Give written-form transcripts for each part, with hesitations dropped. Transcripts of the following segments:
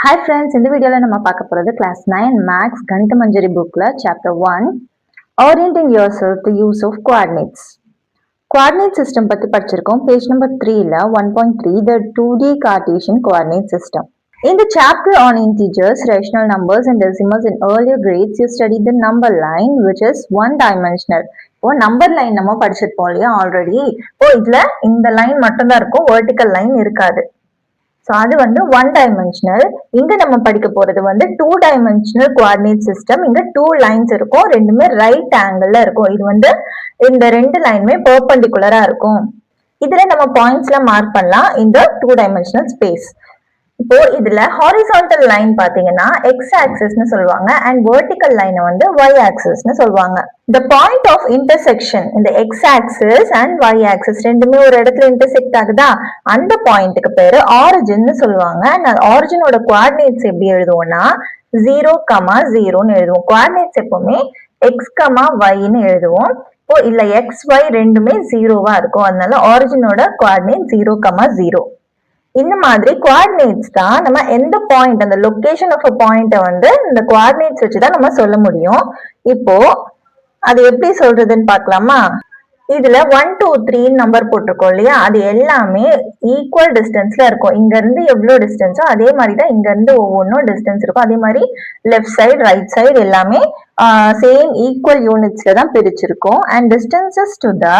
Hi friends, இந்த வீடியோல நம்ம பார்க்க போறது கிளாஸ் 9 மேக்ஸ் கணித மஞ்சரி புக்ல chapter 1 orienting yourself to use of coordinates. coordinate system பத்தி படிச்சிருக்கோம். பேஜ் நம்பர் 3ல 1.3 the 2D Cartesian coordinate system. In the chapter on integers, rational numbers and decimals in earlier grades, you studied the number line which is one dimensional. இப்போ number line நம்ம படிச்சிருப்போம் இல்லையா already. இப்போ இதுல இந்த line மட்டும் தான் இருக்கும், வெர்டிக்கல் லைன் இருக்காது. ஸோ அது வந்து ஒன் டைமென்ஷனல். இங்க நம்ம படிக்க போறது வந்து டூ டைமென்ஷனல் கோஆர்டினேட் சிஸ்டம். இங்க டூ லைன்ஸ் இருக்கும், ரெண்டுமே ரைட் ஆங்கிள் இருக்கும். இது வந்து இந்த ரெண்டு லைனுமே பெர்பெண்டிகுலரா இருக்கும். இதுல நம்ம பாயிண்ட்ஸ்ல மார்க் பண்ணலாம் இந்த டூ டைமென்ஷனல் ஸ்பேஸ். இப்போ இதுல ஹாரிசான்டல் லைன் பாத்தீங்கன்னா எக்ஸ் ஆக்சிஸ்னு சொல்லுவாங்க அண்ட் வெர்டிக்கல் லைனை வந்து ஒய் ஆக்சிஸ்னு சொல்லுவாங்க. the point of intersection இந்த X axis and Y axis ரெண்டுமே ஒரு இடத்துல இன்டர்செக்ட் ஆகுதா, அந்த பாயிண்ட்டுக்கு பேரு ஆரிஜின்னு சொல்லுவாங்க. அண்ட் ஆரிஜினோட கோஆர்டினேட்ஸ் எப்படி எழுதுவோம்னா 0,0ன்னு எழுதுவோம். கோஆர்டினேட்ஸ் எப்பவுமே எக்ஸ், ஒய்ன்னு எழுதுவோம். இப்போ இல்ல எக்ஸ் ஒய் ரெண்டுமே ஜீரோவா இருக்கும், அதனால ஆரிஜினோட கோஆர்டினேட் 0,0. இந்த மாதிரி கோஆர்டினேட்ஸ் தான் நம்ம எந்த பாயிண்ட், அந்த லொகேஷன் ஆஃப் அ பாயிண்ட்டை வந்து இந்த கோஆர்டினேட்ஸ் வச்சுதான் நம்ம சொல்ல முடியும். இப்போ அது எப்படி சொல்றதுன்னு பார்க்கலாமா? இதுல 1 2 3 நம்பர் போட்டிருக்கோம் இல்லையா, அது எல்லாமே ஈக்குவல் டிஸ்டன்ஸ்ல இருக்கும். இங்க இருந்து எவ்வளவு டிஸ்டன்ஸோ அதே மாதிரி தான் இங்க இருந்து ஒவ்வொன்றும் டிஸ்டன்ஸ் இருக்கும். அதே மாதிரி லெஃப்ட் சைடு ரைட் சைடு எல்லாமே சேம் ஈக்குவல் யூனிட்ஸ்ல தான் பிரிச்சிருக்கும். And distances to the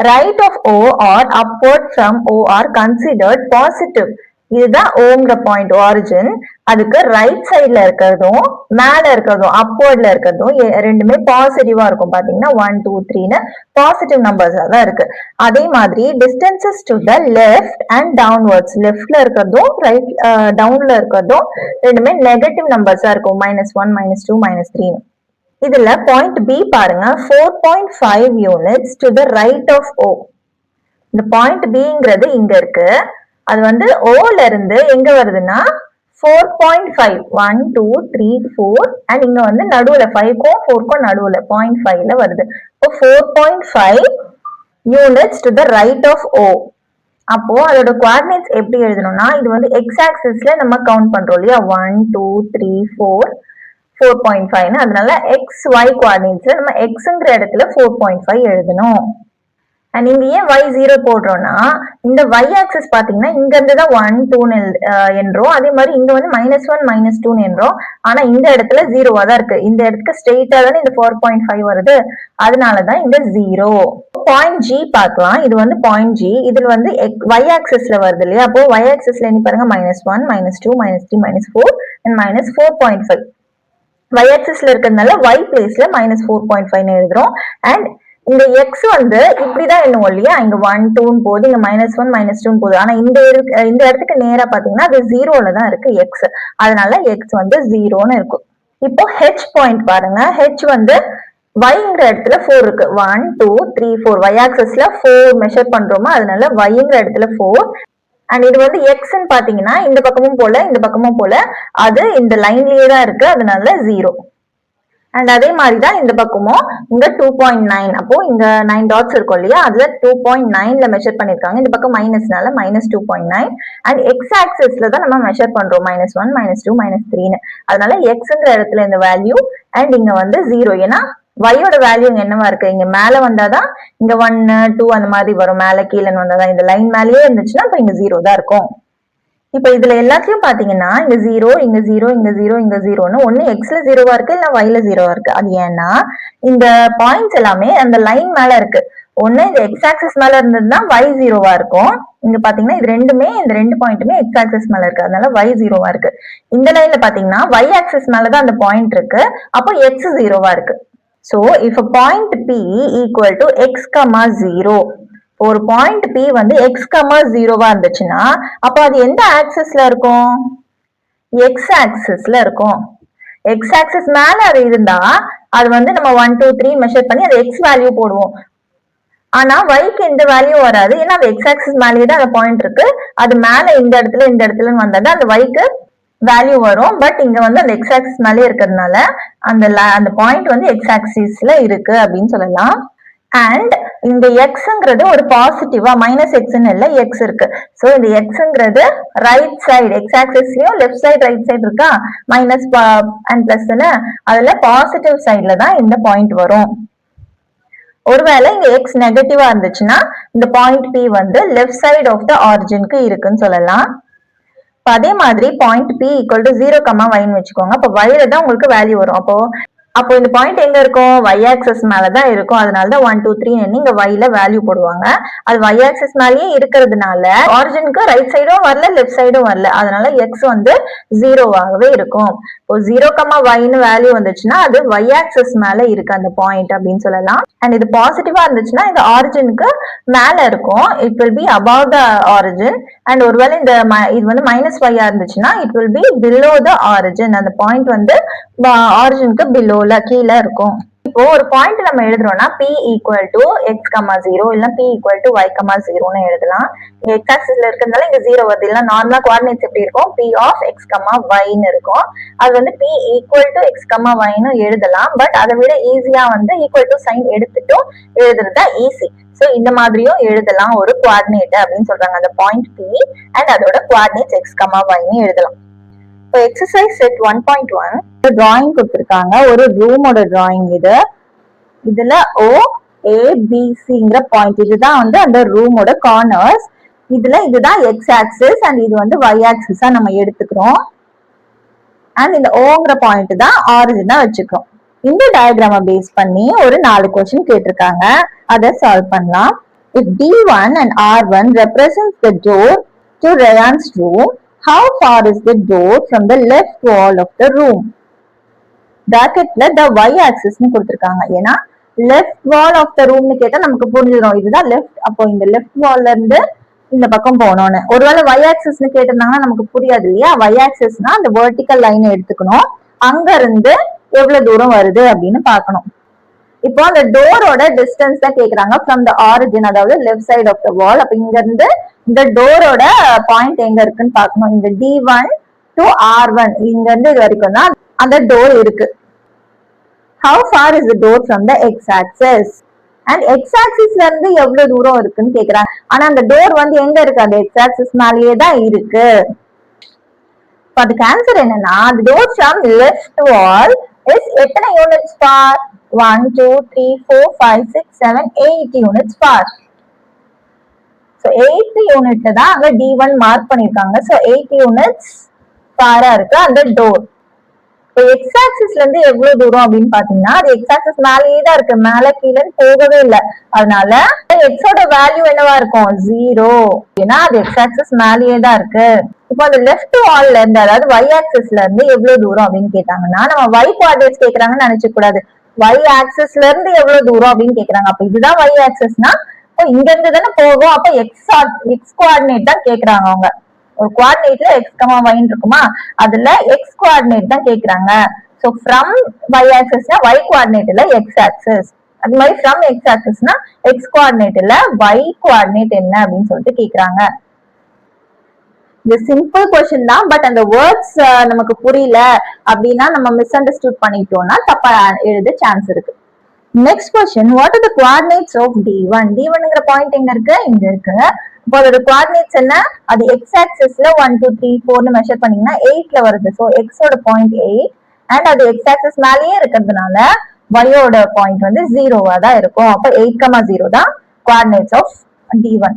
right of O or upward from O are considered positive. இதுதான் ஓங்கிற பாயிண்ட் ஆரிஜின். அதுக்கு ரைட் சைட்ல இருக்கிறதும் மேல இருக்கிறதும் அப்வர்ட்ல இருக்கிறதும் ரெண்டுமே பாசிட்டிவா இருக்கும். பாத்தீங்கன்னா 1 2 3ன்னு பாசிட்டிவ் நம்பர்ஸ் தான் இருக்கு. அதே மாதிரி distances to the left and downwards, லெஃப்ட்ல இருக்கிறதும் ரைட் டவுன்ல இருக்கிறதும் ரெண்டுமே நெகட்டிவ் நம்பர்ஸா இருக்கும். -1 -2 -3. இதுல பாயிண்ட் பி பாருங்க, 4.5 units to the right of O. இந்த பாயிண்ட் பிங்கிறது இங்க இருக்கு, அது வந்து ஓல இருந்து எங்க வருதுன்னா 4.5 1 2 3 4 அண்ட் இங்க வந்து நடுவுல 5க்கும் 4க்கும் நடுவுல 0.5ல வருது. இப்போ 4.5 units to the right of O. அப்போ அதோட கோஆர்டினேட்ஸ் எப்படி எழுதணும்னா, இது வந்து எக்ஸ் ஆக்சிஸ்ல நம்ம கவுண்ட் பண்றோம் இல்லையா, 1 2 3 4 4.5, அதனால எக்ஸ் ஒய் கோஆர்டினேட்ஸ்ல நம்ம எக்ஸ்ங்கிற இடத்துல 4.5 எழுதணும். அண்ட் இங்க ஏன் y 0 போடுறோம்னா, இந்த y ஆக்சிஸ் பாத்தீங்கன்னா இங்க இருந்து தான் 1 2 என்றோம், அதே மாதிரி இங்க வந்து -1 -2 என்றோம். ஆனா இந்த இடத்துல 0வா தான் இருக்கு. இந்த இடத்துக்கு ஸ்ட்ரெயிட்டா தானே இந்த 4.5 வருது, அதனாலதான் இந்த 0. பாயிண்ட் G பார்க்கலாம். இது வந்து பாயிண்ட் G. இதுல வந்து y ஆக்சிஸ்ல வருது இல்லையா, அப்போ y ஆக்சிஸ்ல என்ன பாருங்க -1 -2 -3 -4 and -4.5. y ஆக்சிஸ்ல இருக்கிறதுனால y பிளேஸ்ல -4.5 எழுதுறோம். அண்ட் இந்த x வந்து இப்படிதான் எண்ணுவோம் இல்லையா, இங்க 1 2 போகுது, இங்க -1 -2 போகுது. ஆனா இந்த இடத்துக்கு நேரா பாத்தீங்கன்னா அது 0ல தான் இருக்கு x, அதனால x வந்து 0ன்னு இருக்கும். இப்போ h பாயிண்ட் பாருங்க, h வந்து yங்கிற இடத்துல 4 இருக்கு. 1 2 3 4 y ஆக்சிஸ்ல 4 மெஷர் பண்றோமா, அதனால yங்கிற இடத்துல 4. அண்ட் இது வந்து எக்ஸ்ன்னு பாத்தீங்கன்னா இந்த பக்கமும் போல இந்த பக்கமும் போல, அது இந்த லைன்லயே தான் இருக்கு, அதனால 0. அண்ட் அதே மாதிரிதான் இந்த பக்கமும் இங்க 2.9, அப்போ இங்க 9 டாட்ஸ் இருக்கும் இல்லையா, அதுல 2.9ல மெஷர் பண்ணிருக்காங்க. இந்த பக்கம் மைனஸ்னால -2.9. அண்ட் எக்ஸ் ஆக்சிஸ்ல தான் நம்ம மெஷர் பண்றோம், -1 -2 -3ன்னு, அதனால எக்ஸ்ங்கிற இடத்துல இந்த வேல்யூ அண்ட் இங்க வந்து 0. ஏன்னா வையோட வேல்யூ என்னவா இருக்கு, இங்க மேல வந்தாதான் இங்க 1 2 அந்த மாதிரி வரும், மேல கீழே வந்தாதான். இந்த லைன் மேலேயே இருந்துச்சுன்னா இப்ப இங்க 0 தான் இருக்கும். இப்ப இதுல எல்லாத்தையும் பாத்தீங்கன்னா இங்க 0 இங்க 0 இங்க 0 இங்க 0ன்னு ஒண்ணு எக்ஸ்ல 0வா இருக்கு, இல்ல ஒய்ல 0வா இருக்கு. அது ஏன்னா இந்த பாயிண்ட்ஸ் எல்லாமே அந்த லைன் மேல இருக்கு. ஒண்ணு இந்த எக்ஸ் ஆக்சிஸ் மேல இருந்ததுன்னா y 0வா இருக்கும். இங்க பாத்தீங்கன்னா இது ரெண்டுமே, இந்த ரெண்டு பாயிண்ட்டுமே எக்ஸ் ஆக்சிஸ் மேல இருக்கு, அதனால y 0வா இருக்கு. இந்த லைன்ல பாத்தீங்கன்னா y ஆக்சிஸ் மேலதான் அந்த பாயிண்ட் இருக்கு, அப்போ x 0வா இருக்கு. So if a point P equal to x, 0, ஒரு பாயிண்ட் P வந்து x, 0வா இருந்துச்சுன்னா அப்போ அது எந்த ஆக்சிஸ்ல இருக்கும், x ஆக்சிஸ்ல இருக்கும். x ஆக்சிஸ் மேல அது இருந்தா அது வந்து நம்ம 1 2 3 மெஷர் பண்ணி அது x வேல்யூ போடுவோம். ஆனா yக்கு எந்த வேல்யூ வராது, ஏன்னா அது x ஆக்சிஸ் மேலேயே தான் அந்த பாயிண்ட் இருக்கு. அது மேல இந்த இடத்துல வந்தா அந்த yக்கு வேல்யூ வரும். பட் இங்க வந்து அந்த எக்ஸ் ஆக்சிஸ் மேலே இருக்கிறதுனால அந்த பாயிண்ட் வந்து எக்ஸ் ஆக்சிஸ்ல இருக்கு அப்படின்னு சொல்லலாம். அண்ட் இந்த எக்ஸ்ங்கிறது ஒரு பாசிட்டிவா மைனஸ் எக்ஸ்ன்னு இல்ல எக்ஸ் இருக்கு. சோ இந்த எக்ஸ்ங்கிறது ரைட் சைடு எக்ஸ் ஆக்சிஸ்லயும் லெஃப்ட் சைடு ரைட் சைடு இருக்கா மைனஸ் அண்ட் பிளஸ்ன்னு அதுல பாசிட்டிவ் சைட்ல தான் இந்த பாயிண்ட் வரும். ஒருவேளை இங்க எக்ஸ் நெகட்டிவா இருந்துச்சுன்னா இந்த பாயிண்ட் பி வந்து லெஃப்ட் சைடு ஆஃப் த ஆரிஜினுக்கு இருக்குன்னு சொல்லலாம். அதே மாதிரி பாயிண்ட் பி ஈக்குவல் டு 0, yன்னு வச்சுக்கோங்க. அப்போ yல தான் உங்களுக்கு வேல்யூ வரும். அப்போ இந்த பாயிண்ட் எங்க இருக்கும் y ஆக்சஸ் மேலதான் இருக்கும். அதனாலதான் 1 2 3 நீங்க yல வேல்யூ போடுவாங்க. அது y ஆக்சஸ் மேலயே இருக்கிறதுனால ஆரிஜினுக்கு ரைட் சைடும் வரல லெஃப்ட் சைடும் வரல. அதனால x வந்து 0வாகவே இருக்கும். இப்போ 0, yன்னு வேல்யூ வந்துச்சுன்னா அது y ஆக்சஸ் மேல இருக்கு அந்த பாயிண்ட் அப்படின்னு சொல்லலாம். அண்ட் இது பாசிட்டிவா இருந்துச்சுன்னா இந்த ஆரிஜினுக்கு மேல இருக்கும். It will be above the origin. And ஒருவேளை இது வந்து -y இருந்துச்சுன்னா it will be below the origin. அந்த பாயிண்ட் வந்து ஆரிஜினுக்கு பிலோல கீழே இருக்கும். இப்போ ஒரு பாயிண்ட் நம்ம எழுதுறோம்னா p ஈக்குவல் டு x, 0 இல்ல p ஈக்குவல் டு y, 0ன்னு எழுதலாம். இங்க x ஆக்சிஸ்ல இருக்கிறதுனால இங்க 0 வருது. இல்ல நார்மலா கோஆர்டினேட்ஸ் எப்படி இருக்கும் p ஆஃப் x, yன்னு இருக்கும். அது வந்து p ஈக்குவல் டு x, yன்னு எழுதலாம். பட் அதை விட ஈஸியா வந்து ஈக்குவல் டு சைன் எடுத்துட்டு எழுதுறதா ஈஸி. சோ இந்த மாதிரியும் எழுதலாம் ஒரு கோஆர்டினேட் அப்படின்னு சொல்றாங்க. அந்த பாயிண்ட் p அண்ட் அதோட கோஆர்டினேட்ஸ் x, yன்னு எழுதலாம். இப்போ எக்ஸசைஸ் செட் 1.1 டிராயிங் கொடுத்திருக்காங்க. ஒரு ரூமோட டிராயிங் இது. இதுல OABCங்கிற பாயிண்ட் இதுதான் வந்து அந்த ரூமோட கார்னர்ஸ். இதுதான் எக்ஸ் ஆக்சிஸ் அண்ட் இது வந்து y ஆக்சிஸா நம்ம எடுத்துக்கிறோம். அண்ட் இந்த ஓங்கிற பாயிண்ட் தான் ஆரிஜினா வச்சுக்கிறோம். இந்த டயக்ராம பேஸ் பண்ணி ஒரு 4 கொஸ்டின் கேட்டிருக்காங்க. அதை சால்வ் பண்ணலாம். If D1 and R1 represents the door to Rayan's room, how far is the door from the left wall of the room? Bracketல the y axis னு கொடுத்திருக்காங்க. ஏன்னா left wall of the room னு கேட்டா நமக்கு புரிஞ்சிடும் இதுதான் left. அப்போ இந்த left wallல இருந்து இந்த பக்கம் போகணும்னு. ஒருவேளை y axis னு கேட்டிருந்தாங்கன்னா நமக்கு புரியாது இல்லையா. y axisனா அந்த vertical line எடுத்துக்கணும். அங்க இருந்து எவ்வளவு தூரம் வருது அப்படின்னு பார்க்கணும். இப்போ அந்த டோரோட டிஸ்டன்ஸ் தான் கேக்குறாங்க ஃப்ரம் த ஆரிஜின், அதாவது லெஃப்ட் சைடு ஆஃப் த வால். அப்ப இங்க இருந்து இந்த டோரோட பாயிண்ட் எங்க இருக்குன்னு பார்க்கணும். இந்த D1 to R1 இங்க இருந்து இது வரைக்கும் தான் அந்த டோர் இருக்கு. How far is the door from the x axis? And x axisல இருந்து எவ்வளவு தூரம் இருக்குன்னு கேக்குறாங்க. ஆனா அந்த டோர் வந்து எங்க இருக்கு அந்த x axis மேலேயே தான் இருக்கு. அதுக்கு ஆன்சர் என்னன்னா the door from left wall is எத்தனை units far? 1 2 3 4 5 6 7 8 units far. So 8 யூனிட்ல தான் அங்க D1 மார்க் பண்ணிருக்காங்க. So 8 யூனிட்ஸ் ஃபாரா இருக்கு அந்த டோர். இப்போ எக்ஸ் ஆக்சிஸ்ல இருந்து எவ்வளவு தூரம் அப்படின்னு பாத்தீங்கன்னா அது எக்ஸ் ஆக்சிஸ் மேலேயே தான் இருக்கு. மேல கீழே போகவே இல்லை. அதனால எக்ஸோட வேல்யூ என்னவா இருக்கும் 0. ஏன்னா அது எக்ஸ் ஆக்சிஸ் மேலேயே தான் இருக்கு. இப்போ அந்த லெஃப்ட் வால்ல இருந்து அதாவது y ஆக்சிஸ்ல இருந்து எவ்வளவு தூரம் அப்படின்னு கேட்டாங்கன்னா நம்ம y கோஆர்டினேட்ஸ் கேக்குறாங்கன்னு நினைச்சுக்க கூடாது. y ஆக்சிஸ்ல இருந்து எவ்வளவு தூரம் அப்படின்னு கேக்குறாங்க. அப்ப இதுதான் y ஆக்சிஸ்னா இங்க இருந்து தானே போகும். அப்ப எக்ஸ் கோஆர்டினேட் தான் கேக்குறாங்க அவங்க. ஒரு கோஆர்டினேட்ல எக்ஸ், y இருக்குமா அதுல எக்ஸ் கோஆர்டினேட் தான் கேக்குறாங்க. So from y ஆக்சிஸ்னா y coordinate இல்ல எக்ஸ் ஆக்சிஸ். அது மாதிரி ஃப்ரம் எக்ஸ் ஆக்சிஸ்னா எக்ஸ் கோஆர்டினேட் இல்ல y கோஆர்டினேட் என்ன அப்படின்னு சொல்லிட்டு கேக்குறாங்க. இது சிம்பிள் கொஸ்டின் தான். பட் அந்த வேர்ட்ஸ் நமக்கு புரியல அப்படின்னா நம்ம மிஸ் அண்டர்ஸ்டூட் பண்ணிட்டோம்னா தப்பா எழுத சான்ஸ் இருக்கு. Next question, what are the coordinates of D1? D1ங்கிற பாயிண்ட் எங்க இருக்கு இங்க இருக்கு. இப்போ அதோட கோஆர்டினேட்ஸ் என்ன? அது எக்ஸ் ஆக்சிஸ்ல 1 2 3 4னு மெஷர் பண்ணீங்கன்னா 8ல வருது. சோ எக்ஸோட பாயிண்ட் 8 அண்ட் அது எக்ஸ் ஆக்சிஸ் மேலேயே இருக்கிறதுனால y-ஓட பாயிண்ட் வந்து 0வா தான் இருக்கும். அப்ப 8, 0 தான் coordinates of D1.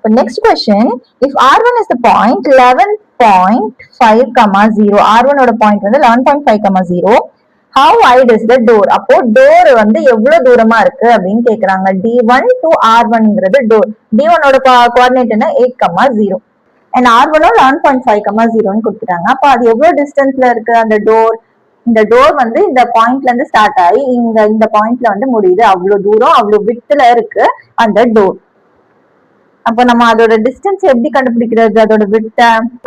Next question, if R1 is the point 11.5, 0, R1 ஓட பாயிண்ட் வந்து 11.5, 0, how wide is the door? அப்போ டோர் வந்து எவ்வளவு தூரமா இருக்கு அப்படின்னு கேக்குறாங்க. D1 to R1ங்கிறது door. D1 ஓட கோஆர்டினேட் என்ன 8, 0 and R1 11.5, 0ன்னு கொடுத்துட்டாங்க. அப்ப அது எவ்வளவு டிஸ்டன்ஸ்ல இருக்கு அந்த டோர்? இந்த டோர் வந்து இந்த பாயிண்ட்ல இருந்து ஸ்டார்ட் ஆகி இந்த பாயிண்ட்ல வந்து முடியுது. அவ்வளவு தூரம் அவ்வளவு விட்ல இருக்கு அந்த டோர். அப்ப நம்ம அதோட டிஸ்டன்ஸ் எப்படி கண்டுபிடிக்கிறது? அதோட விட்ட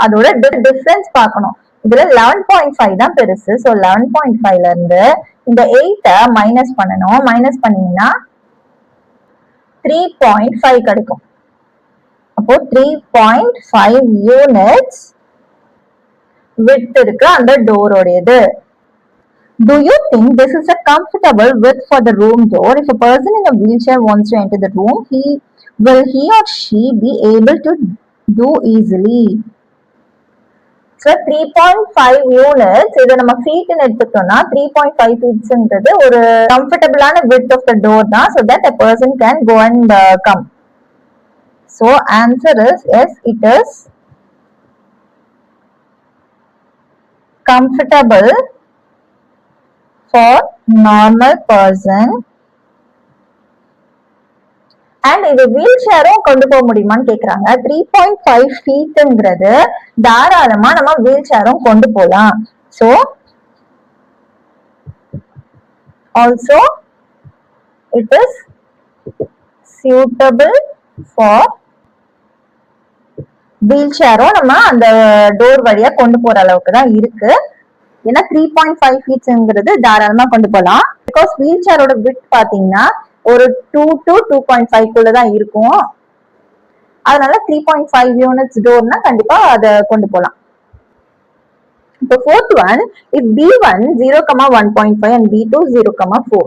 அதோட டிஃபரன்ஸ் பார்க்கணும். இதுல 11.5 தான் பெருசு. சோ 11.5ல இருந்து இந்த 8 மைனஸ் பண்ணணும். மைனஸ் பண்ணீங்கன்னா 3.5 கிடைக்கும். அப்போ 3.5 யூனிட்ஸ் விட்த் இருக்கு அந்த டோரோடையது. Do you think this is a comfortable width for the room door? If a person in a wheelchair wants to enter the room, will he or she be able to do easily? So 3.5 units, இதை நம்ம ஃபீட்னு எடுத்துக்கிட்டோம்னா 3.5 ஃபீட்ஸ்ங்கிறது ஒரு கம்ஃபர்டபுளான width of the door தான், so that a person can go and come. So answer is yes, it is comfortable for normal person. And இது wheel சேரும் கொண்டு போக முடியுமான்னு கேக்குறாங்க. 3.5 ஃபீட்ங்கிறது தாராளமா நம்ம வீல் சேரும் கொண்டு போகலாம். So also it is suitable for wheel சேரும் நம்ம அந்த டோர் வழியா கொண்டு போற அளவுக்கு தான் இருக்கு. ஏன்னா 3.5 ஃபீட்ஸ்ங்கிறது தாராளமா கொண்டு போகலாம். பிகாஸ் வீல் சேரோட விட்த் பாத்தீங்கன்னா ஒரு 2 to 2.5 குள்ளதான் இருக்கும். அதனால 3.5 யூனிட்ஸ் டோர்னா கண்டிப்பா அதை கொண்டு போகலாம். இப்போ fourth one, if B1 0,1.5 and B2 0,4.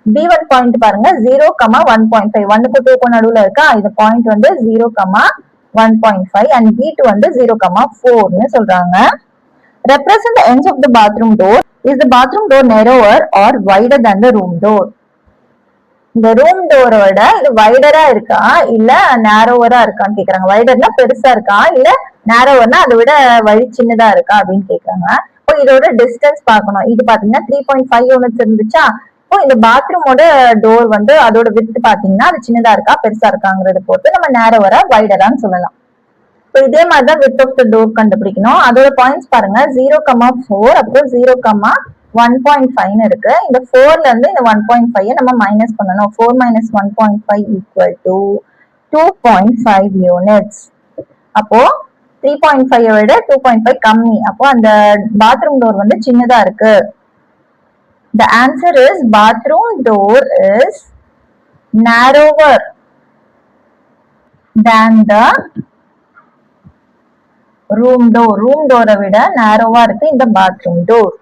B1 point பாருங்க 0,1.5, 1க்கு 2க்கு நடுவுல இருக்கா, இந்த பாயிண்ட் வந்து 0,1.5 and B2 வந்து 0,4ன்னு சொல்றாங்க. Represent the ends of the bathroom door. Is the bathroom door narrower or wider than the room door? இந்த ரூம் டோரோட இது வைடரா இருக்கா இல்ல நேரோவரா இருக்கான்னு கேக்குறாங்க. வைடர்னா பெருசா இருக்கா இல்ல நேரோவர்னா அதை விட வழி சின்னதா இருக்கா அப்படின்னு கேக்குறாங்க. இப்போ இதோட டிஸ்டன்ஸ் பார்க்கணும். இது பாத்தீங்கன்னா 3.5 யூனிட்ஸ் இருந்துச்சா, இப்போ இந்த பாத்ரூமோட டோர் வந்து அதோட வித் பாத்தீங்கன்னா அது சின்னதா இருக்கா பெருசா இருக்காங்கிறத போட்டு நம்ம நேரோவரா வைடரான்னு சொல்லலாம். இப்போ இதே மாதிரிதான் வித் ஆஃப் த டோர் கண்டுபிடிக்கணும். அதோட பாயிண்ட்ஸ் பாருங்க 0,4 அப்புறம் 0,1.5 இருக்கு. இந்த 4ல இருந்து இந்த 1.5 நம்ம மைனஸ் பண்ணணும். 4 minus 1.5 equal to 2.5 யூனிட்ஸ். அப்போ 3.5 விட 2.5 கம்மி. அப்போ அந்த பாத்ரூம் டோர் வந்து சின்னதா இருக்கு. The answer is bathroom door is narrower than the room door. Room டோரை விட நேரோவா இருக்கு இந்த பாத்ரூம் டோர்.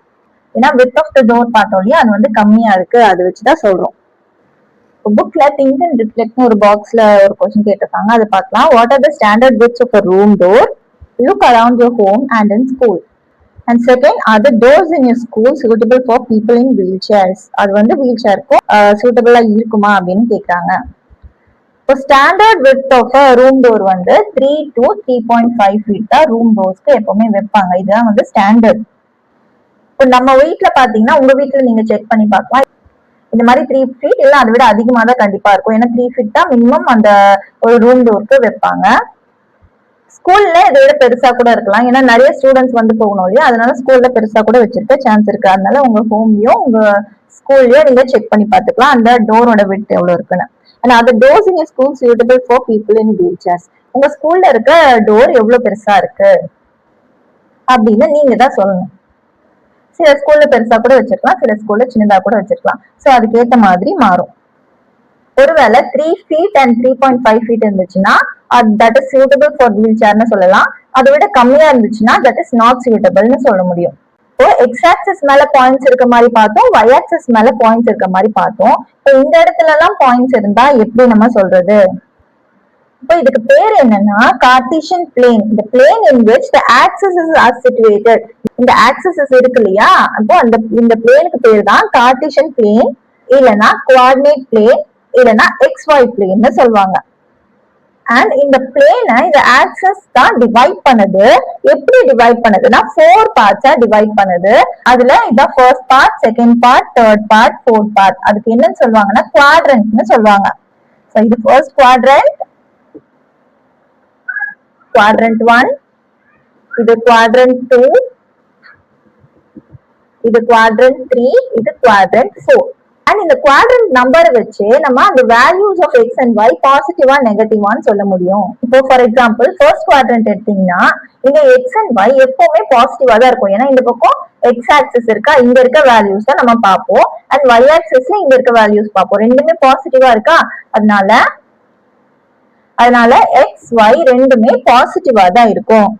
ஏன்னா வித் ஆஃப் த டோர் பார்த்தோம் இல்லையா, அது வந்து கம்மியா இருக்கு, அது வச்சுதான் சொல்றோம். புக்ல திங்க் அண்ட் ரிஃப்ளெக்ட்னு ஒரு பாக்ஸ்ல ஒரு கொஸ்டின் கேட்டிருக்காங்க, அது பார்க்கலாம். What are the standard widths of a room door? Look around your home and in school. And second, are the doors in your school suitable for people in wheelchairs? அது வந்து wheel சேருக்கும் சூட்டபிளா இருக்குமா அப்படின்னு கேக்குறாங்க. இப்போ standard width of room door வந்து 3 to 3.5 feet தான் room டோர்ஸ்க்கு எப்பவுமே வைப்பாங்க. இதுதான் வந்து ஸ்டாண்டர்ட். இப்போ நம்ம வீட்டுல பாத்தீங்கன்னா உங்க வீட்டுல நீங்க செக் பண்ணி பார்க்கலாம், இந்த மாதிரி 3 ஃபீட் இல்ல அதை விட அதிகமா தான் கண்டிப்பா இருக்கும். ஏன்னா 3 ஃபீட் தான் மினிமம் அந்த ஒரு ரூம் டோருக்கு வைப்பாங்க. ஸ்கூல்ல இதை விட பெருசா கூட இருக்கலாம். ஏன்னா நிறைய ஸ்டூடெண்ட்ஸ் வந்து போகணும் இல்லையா, அதனால ஸ்கூல்ல பெருசா கூட வச்சிருக்க சான்ஸ் இருக்கு. அதனால உங்க ஹோம்லயோ உங்க ஸ்கூல்லயோ நீங்க செக் பண்ணி பாத்துக்கலாம் அந்த டோரோட விட்த் எவ்வளவு இருக்குன்னு. And are the doors in your school suitable for people in wheelchairs? உங்க ஸ்கூல்ல இருக்க டோர் எவ்வளவு பெருசா இருக்கு அப்படின்னு நீங்க தான் சொல்லணும். சில ஸ்கூல்ல பெருசா கூட வச்சிருக்கலாம், சில ஸ்கூல்ல சின்னதா கூட வச்சிருக்கலாம். சோ அதுக்கேற்ற மாதிரி மாறும். ஒருவேளை 3 ஃபீட் அண்ட் 3.5 ஃபீட் இருந்துச்சுன்னா that is suitable for wheel சேர்னு சொல்லலாம். அதை விட கம்மியா இருந்துச்சுன்னா தட் இஸ் நாட் சூட்டபிள்னு சொல்ல முடியும். இப்போ எக்ஸ் ஆக்சிஸ் மேல பாயிண்ட்ஸ் இருக்க மாதிரி பார்த்தோம், ஒய் ஆக்சிஸ் மேல பாயிண்ட்ஸ் இருக்க மாதிரி பார்த்தோம். இப்போ இந்த இடத்துல எல்லாம் பாயிண்ட்ஸ் இருந்தா எப்படி நம்ம சொல்றது? இப்போ இதுக்கு பேர் என்னன்னா கார்ட்டீசியன் பிளேன். இந்த plane in which the axis is situated. இந்த ஆக்சிஸ் இருக்கு இல்லையா, அப்போ அந்த இந்த பிளேனுக்கு பேர் தான் கார்ட்டீசியன் பிளேன், இல்லனா கோஆர்டினேட் பிளேன், இல்லனா XY பிளேன்னு சொல்லுவாங்க. அண்ட் இந்த பிளேனை இந்த ஆக்சஸ் தான் டிவைட் பண்ணுது. எப்படி டிவைட் பண்ணுதுன்னா 4 பார்ட்ஸா டிவைட் பண்ணுது. அதுல இதான் first part, second part, third part, fourth part. அதுக்கு என்னன்னு சொல்லுவாங்கன்னா குவாட்ரண்ட்னு சொல்லுவாங்க. சோ இது ஃபர்ஸ்ட் குவாட்ரண்ட், quadrant 1, இது quadrant 2, இது quadrant 3, இது quadrant 4. and இந்த quadrant நம்பர் வச்சு நம்ம அந்த values of x and y பாசிட்டிவா நெகட்டிவான்னு சொல்ல முடியும். இப்போ ஃபார் எக்ஸாம்பிள் ஃபர்ஸ்ட் குவாட்ரண்ட் எடுத்தீங்கன்னா இங்க x and y எப்பவுமே பாசிட்டிவா தான் இருக்கும். ஏன்னா இந்த பக்கம் x ஆக்சிஸ் இருக்கா, இங்க இருக்க வேல்யூஸ் தான் நம்ம பார்ப்போம், அண்ட் y ஆக்சிஸ்ல இங்க இருக்க வேல்யூஸ் பார்ப்போம். ரெண்டுமே பாசிட்டிவா இருக்கா, அதனால x y ரெண்டுமே பாசிட்டிவா தான் இருக்கும்.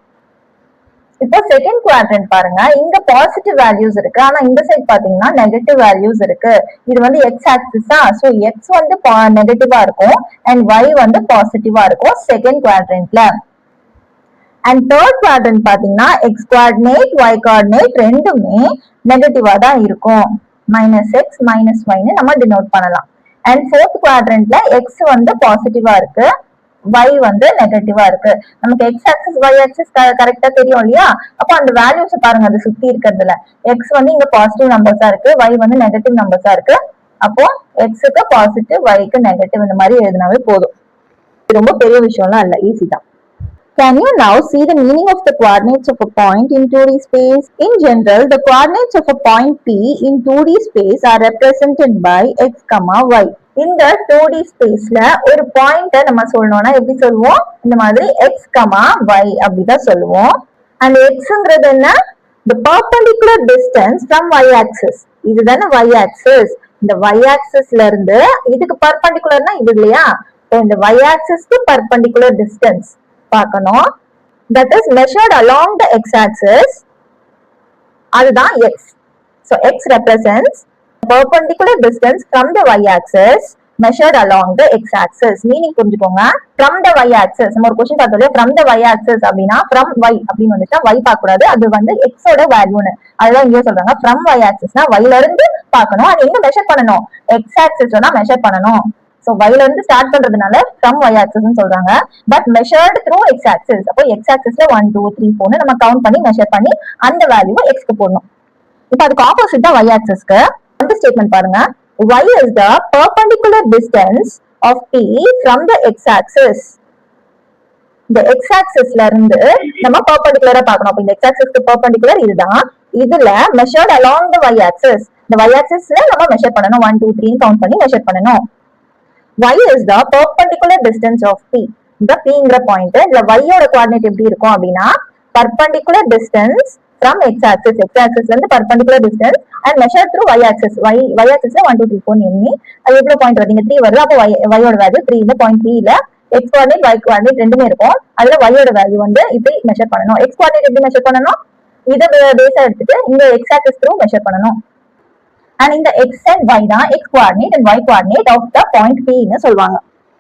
இப்போ செகண்ட் குவாட்ரண்ட் பாருங்க, இங்க பாசிட்டிவ் வேல்யூஸ் இருக்கு, ஆனா இந்த சைட் பாத்தீங்கன்னா நெகட்டிவ் வேல்யூஸ் இருக்கு. இது வந்து எக்ஸ் ஆக்சிஸா, சோ எக்ஸ் வந்து நெகட்டிவா இருக்கும் அண்ட் ஒய் வந்து பாசிட்டிவா இருக்கும் செகண்ட் குவாட்ரண்ட்ல. அண்ட் தேர்ட் குவாட்ரண்ட் பாத்தீங்கன்னா எக்ஸ் கோஆர்டினேட் ஒய் கோஆர்டினேட் ரெண்டுமே நெகட்டிவா தான் இருக்கும். -x -y நம்ம டினோட் பண்ணலாம். அண்ட் ஃபோர்த் குவாட்ரண்ட்ல எக்ஸ் வந்து பாசிட்டிவா இருக்கு, y வந்து நெகட்டிவா இருக்கு. நமக்கு x ஆக்சிஸ் y ஆக்சிஸ் கரெக்டா தெரியும் இல்லையா? அப்போ அந்த வேல்யூஸ் பாருங்க, அது சுத்தி இருக்கிறதுல x வந்து இங்க பாசிட்டிவ் நம்பர்ஸா இருக்கு, y வந்து நெகட்டிவ் நம்பர்ஸா இருக்கு. அப்போ x-க்கு பாசிட்டிவ், y-க்கு நெகட்டிவ், இந்த மாதிரி எழுதினாவே போதும். ரொம்ப பெரிய விஷயம்லாம் இல்ல, ஈஸி தான். Can you now see the meaning of the coordinates of a point in 2D space? In general, the coordinates of a point P in 2D space are represented by x, y. இந்த 2D ஸ்பேஸ்ல ஒரு பாயிண்ட நம்ம சொல்லணும்னா எப்படி சொல்லுவோம்? இந்த மாதிரி x, y அப்படிதான் சொல்லுவோம். and xங்கிறது என்ன? the perpendicular distance from y axis. இதுதானே y axis. இந்த y axisல இருந்து இதுக்கு பர்பெண்டிகுலர்னா இது இல்லையா? இந்த y axisக்கு perpendicular distance பார்க்கணும். that is measured along the x axis. அதுதான் x. so x represents perpendicular distance from the y axis measured along the x axis. Meaning புரிஞ்சுக்கோங்க. from the y axis நம்ம ஒரு क्वेश्चन பார்த்தோம், from the y axis அப்படினா from y அப்படினு வந்துட்டா y பார்க்க கூடாது, அது வந்து x ஓட வேல்யூன்னு. அதுதான் இங்க சொல்றாங்க from y axisனா y ல இருந்து பார்க்கணும். அது எங்க மெஷர் பண்ணனும்? x axisல தான் மெஷர் பண்ணனும். so y ல இருந்து ஸ்டார்ட் பண்றதுனால from y axis னு சொல்றாங்க. But measured through x axis. அப்போ x axisல 1 2 3 4 நம்ம கவுண்ட் பண்ணி மெஷர் பண்ணி அந்த வேல்யூவை x க்கு போடணும். இப்போ அதுக்கு ஆப்போசிட் தான் y axisக்கு. அந்த ஸ்டேட்மென்ட் பாருங்க, y is the perpendicular distance of p from the x axis. இந்த x axisல இருந்து நம்ம perpendicular பார்க்கணும். அப்ப இந்த x axisக்கு perpendicular இதுதான். இதுல measured along the y axis. இந்த y axisல நம்ம மெஷர் பண்ணனும், 1 2 3 னு கவுண்ட் பண்ணி மெஷர் பண்ணனும். y is the perpendicular distance of p. இந்த pங்கிற பாயிண்ட், இந்த y ஓட கோஆர்டினேட் எப்படி இருக்கும் அப்படினா perpendicular distance from x axis. x axis ல இருந்து perpendicular distance and measured through y axis. y axisல 1 2 3 4 எண்ணி அது எவ்வளவு பாயிண்ட் வருது? இங்க 3 வருது. அப்போ y ஓட வேல்யூ 3. இந்த பாயிண்ட் 3 ல x கோஆர்டினேட் y கோஆர்டினேட் ரெண்டுமே இருக்கும். அதுல y ஓட வேல்யூ வந்து இப்படி மெஷர் பண்ணனும். x கோஆர்டினேட் எப்படி மெஷர் பண்ணனும்? இத பேஸா எடுத்துட்டு இந்த x axis through மெஷர் பண்ணனும். and இந்த x and y தான் x coordinate and y coordinate of the point P ன்னு சொல்வாங்க.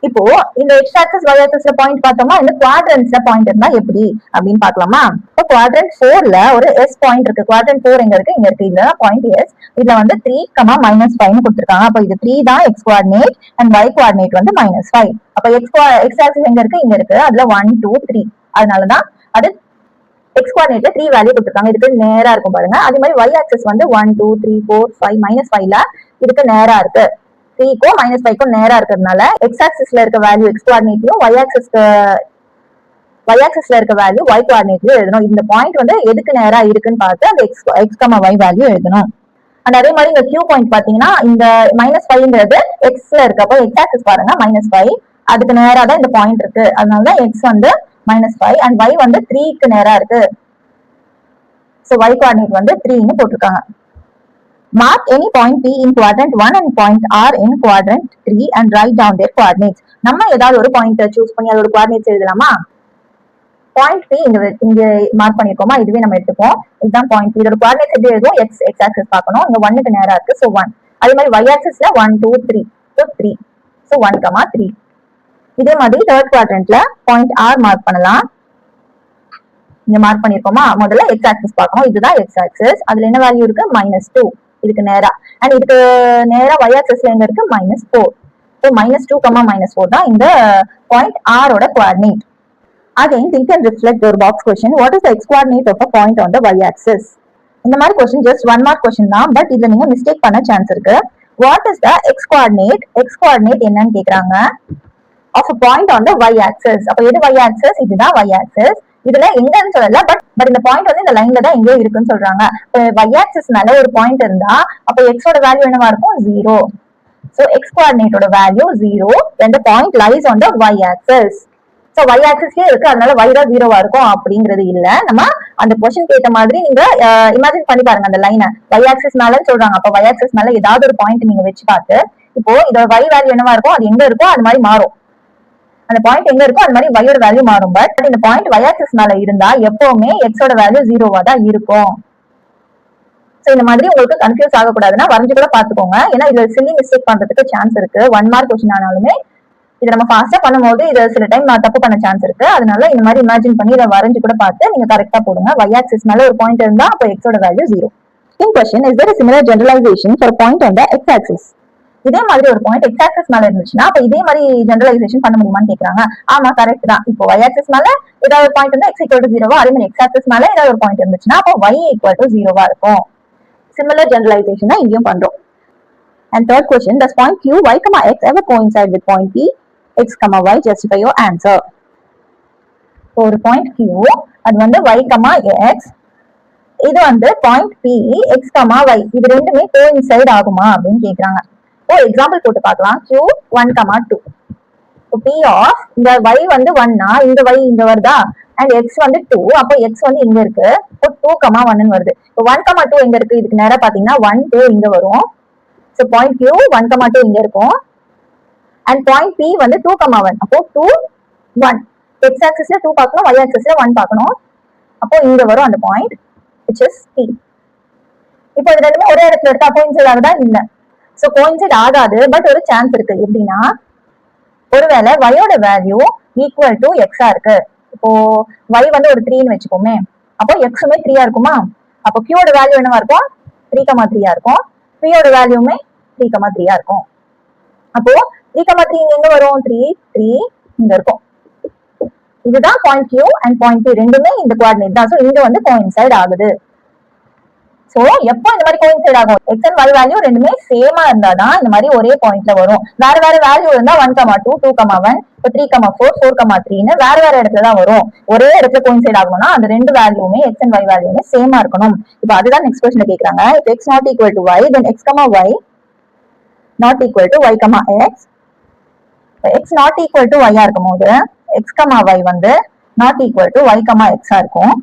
இப்போ இந்த x axis y axisல பாயிண்ட் பார்த்தோமா, இந்த குவாட்ரண்ட்ஸ்ல பாயிண்ட் இருந்தா எப்படி அப்படினு பார்க்கலாமா? இப்போ குவாட்ரண்ட் 4ல ஒரு s பாயிண்ட் இருக்கு. குவாட்ரண்ட் 4 எங்க இருக்கு? இங்க இருக்கு. இதுல பாயிண்ட் s. இதுல வந்து 3, -5 னு கொடுத்திருக்காங்க. அப்ப இது 3 தான் x coordinate and y coordinate வந்து -5. அப்ப x axis எங்க இருக்கு? இங்க இருக்கு. அதுல 1 2 3. அதனால தான் அது x coordinate 3 வேல்யூ கொடுத்திருக்காங்க. இதுக்கு நேரா இருக்கும் பாருங்க. அதே மாதிரி y axis வந்து 1 2 3 4 5 -5ல இதுக்கு நேரா இருக்கு. 3 க்கும் -5 க்கும் நேரா இருக்கிறதுனால x axisல இருக்க வேல்யூ x coordinateயும் y axisல இருக்க வேல்யூ y coordinateயும் எழுதணும். இந்த பாயிண்ட் வந்து எதுக்கு நேரா இருக்குன்னு பார்த்து அந்த x, y வேல்யூ எழுதணும். and அதே மாதிரி இந்த q பாயிண்ட் பாத்தீங்கன்னா இந்த -5ங்கிறது x ல இருக்கு. அப்போ x axis பாருங்க -5, அதுக்கு நேரா தான் இந்த பாயிண்ட் இருக்கு. அதனால தான் x வந்து -5 and y வந்து 3 க்கு நேரா இருக்கு. so y coordinate வந்து 3 ன்னு போட்டுருக்காங்க. mark any point P in quadrant 1 and point R in quadrant 3 and write down their coordinates. நம்ம ஏதாவது ஒரு பாயிண்ட் சூஸ் பண்ணி அதோட கோஆர்டினேட்ஸ் எழுதலாமா? பாயிண்ட் P இங்க மார்க் பண்ணிருக்கோமா, இதுவே நம்ம எடுத்துப்போம். இதுதான் பாயிண்ட் P. இதோட கோஆர்டினேட்ஸ் எப்படி எழுதுவோம்? x axis பார்க்கணும். இங்க 1 க்கு நேரா இருக்கு. so 1. அதே மாதிரி y axisல 1 2 3. so 3. so 1, 3. இதே மாதிரி தேர்ட் குவாட்ரண்ட்ல பாயிண்ட் R மார்க் பண்ணலாம். இங்க மார்க் பண்ணிருக்கோமா, முதல்ல x ஆக்சிஸ் பார்க்கணும். இதுதான் x ஆக்சிஸ். அதுல என்ன வேல்யூ இருக்கு? -2. இதுக்கு நேரா. and இதுக்கு நேரா y ஆக்சிஸ்ல எங்க இருக்கு? -4. so -2, -4 தான் இந்த பாயிண்ட் R ஓட coordinate. again think and reflect your box question. what is the x coordinate of a point on the y axis? இந்த மாதிரி क्वेश्चन ஜஸ்ட் 1 மார்க் क्वेश्चन தான், பட் இதுல நீங்க மிஸ்டேக் பண்ண சான்ஸ் இருக்கு. what is the x coordinate? x coordinate என்னன்னு கேக்குறாங்க. of a point on the y axis. அப்ப எது y axis? இதுதான் y axis. இதுல எங்கன்னு சொல்லல, பட் இந்த பாயிண்ட் வந்து இந்த லைன்ல தான் எங்கேயோ இருக்குன்னு சொல்றாங்க. y axis மேல ஒரு பாயிண்ட் இருந்தா அப்ப x ஓட வேல்யூ என்னவா இருக்கும்? 0. so x coordinate ஓட value 0 when the point lies on the y axis. so y axisலயே இருக்கு, அதனால y தான் 0வா இருக்கும் அப்படிங்கிறது இல்ல. நம்ம அந்த क्वेश्चन ஏத்த மாதிரி நீங்க இமேஜின் பண்ணி பாருங்க. அந்த லைனை y axis மேலன்னு சொல்றாங்க. அப்ப y axis மேல ஏதாவது ஒரு பாயிண்ட் நீங்க வச்சு பார்த்து இப்போ இதோட y வேல்யூ என்னவா இருக்கும், அது எங்க இருக்கோ அது மாதிரி மாறும். அந்த பாயிண்ட் எங்க இருக்கோ அந்த மாதிரி y-ஓட வேல்யூ மாறும். பட் இந்த பாயிண்ட் y-axis மேல இருந்தா எப்பவுமே x-ஓட வேல்யூ 0வா தான் இருக்கும். சோ இந்த மாதிரி உங்களுக்கு கன்ஃபியூஸ் ஆகக்கூடாதுன்னா வரைஞ்சு கூட பாத்துக்கோங்க. ஏன்னா இதுல சில்லி மிஸ்டேக் பண்றதுக்கு சான்ஸ் இருக்கு. 1 மார்க் கொஸ்டின் ஆனாலுமே இதை நம்ம ஃபாஸ்டா பண்ணும்போது இதை சில டைம் தப்பு பண்ண சான்ஸ் இருக்கு. அதனால இந்த மாதிரி இமேஜின் பண்ணி இதை வரைஞ்சு கூட பார்த்து நீங்க கரெக்டா போடுங்க. y-axis மேல ஒரு பாயிண்ட் இருந்தா அப்போ x-ஓட value 0. Second question, is there a similar generalization for a point on the x-axis? இதே மாதிரி ஒரு பாயிண்ட் எக்ஸ் ஆக்சிஸ் மேல இருந்துச்சுன்னா அப்ப இதே மாதிரி ஜெனரலைசேஷன் பண்ண முடியுமான்னு கேக்குறாங்க. ஆமா, கரெக்ட் தான். இப்போ y ஆக்சிஸ் மேல ஏதாவது ஒரு பாயிண்ட் இருந்தா x ஈக்குவல் டு 0வா, அதே மாதிரி x ஆக்சிஸ் மேல ஏதாவது ஒரு பாயிண்ட் இருந்துச்சுன்னா அப்போ y ஈக்குவல் டு 0வா இருக்கும். சிமிலர் ஜெனரலைசேஷன் தான் இங்கேயும் பண்றோம். And third question, does point q y, x ever coincide with point p x, y? Justify your answer. ஒரு பாயிண்ட் q அது வந்து y, x, இது வந்து பாயிண்ட் p x, y, இது ரெண்டுமே கோஇன்சைட் ஆகுமா அப்படின்னு கேக்குறாங்க. ஓ எக்ஸாம்பிள் போட்டு பார்க்கலாம். q1, 2. p ஆஃப் இந்த y வந்து 1னா இந்த y இங்க வருதா, அண்ட் x வந்து 2, அப்போ x வந்து இங்க இருக்கு. இப்போ 2, 1 வருது. இப்போ 1, 2 எங்க இருக்கு? இதுக்கு நேரா பாத்தீங்கன்னா 1, 2 இங்க வரும். சோ பாயிண்ட் q 1, 2 இங்க இருக்கும். அண்ட் பாயிண்ட் p வந்து 2, 1. அப்போ 2, 1. x ஆக்சிஸ்ல 2 பார்க்கணும், y ஆக்சிஸ்ல 1 பார்க்கணும். அப்போ இங்க வரும் அந்த பாயிண்ட் which is p. இப்போ இது ரெண்டுமே ஒரே இடத்துல இருக்கா? கோயின்சைட் ஆகுதா? இல்ல. சோ கோயின்சைட் ஆகாது. பட் ஒரு சான்ஸ் இருக்கு. எப்படின்னா ஒருவேளை y-ஓட வேல்யூ ஈக்குவல் டு x-ஆ இருக்கு. இப்போ y வந்து ஒரு 3ன்னு வச்சுக்கோமே, அப்போ x-உமே 3-ஆ இருக்குமா? அப்போ q-ஓட வேல்யூ என்னவா இருக்கும்? 3, 3-ஆ இருக்கும். p-ஓட வேல்யூமே 3, 3-ஆ இருக்கும். அப்போ 3, 3 இங்க எங்க வரும்? 3, 3 இங்க இருக்கும். இதுதான் point q and point p ரெண்டுமே இந்த கோஆர்டினேட் தான். சோ இங்க வந்து கோயின்சைட் ஆகுது. சோ எப்போ இந்த மாதிரி கோயின்சைட் ஆகும்? x and y வேல்யூ ரெண்டுமே சேமா இருந்தாதான் இந்த மாதிரி ஒரே பாயிண்ட்ல வரும். வேற வேற வேல்யூ இருந்தா 1, 2, 2, 1, 3, 4, 4, 3ன்னு வேற வேற இடத்துல தான் வரும். ஒரே இடத்துல கோயின்சைட் ஆகணும்னா அந்த ரெண்டு வேல்யூமே x and y வேல்யூமே சேமா இருக்கணும். இப்போ அதுதான் நெக்ஸ்ட் क्वेश्चन கேக்குறாங்க. if x not equal to y, then x, y not equal to y, x. x not equal to y-ஆ இருக்கும்போது x, y வந்து not equal to y, x-ஆ இருக்கும்.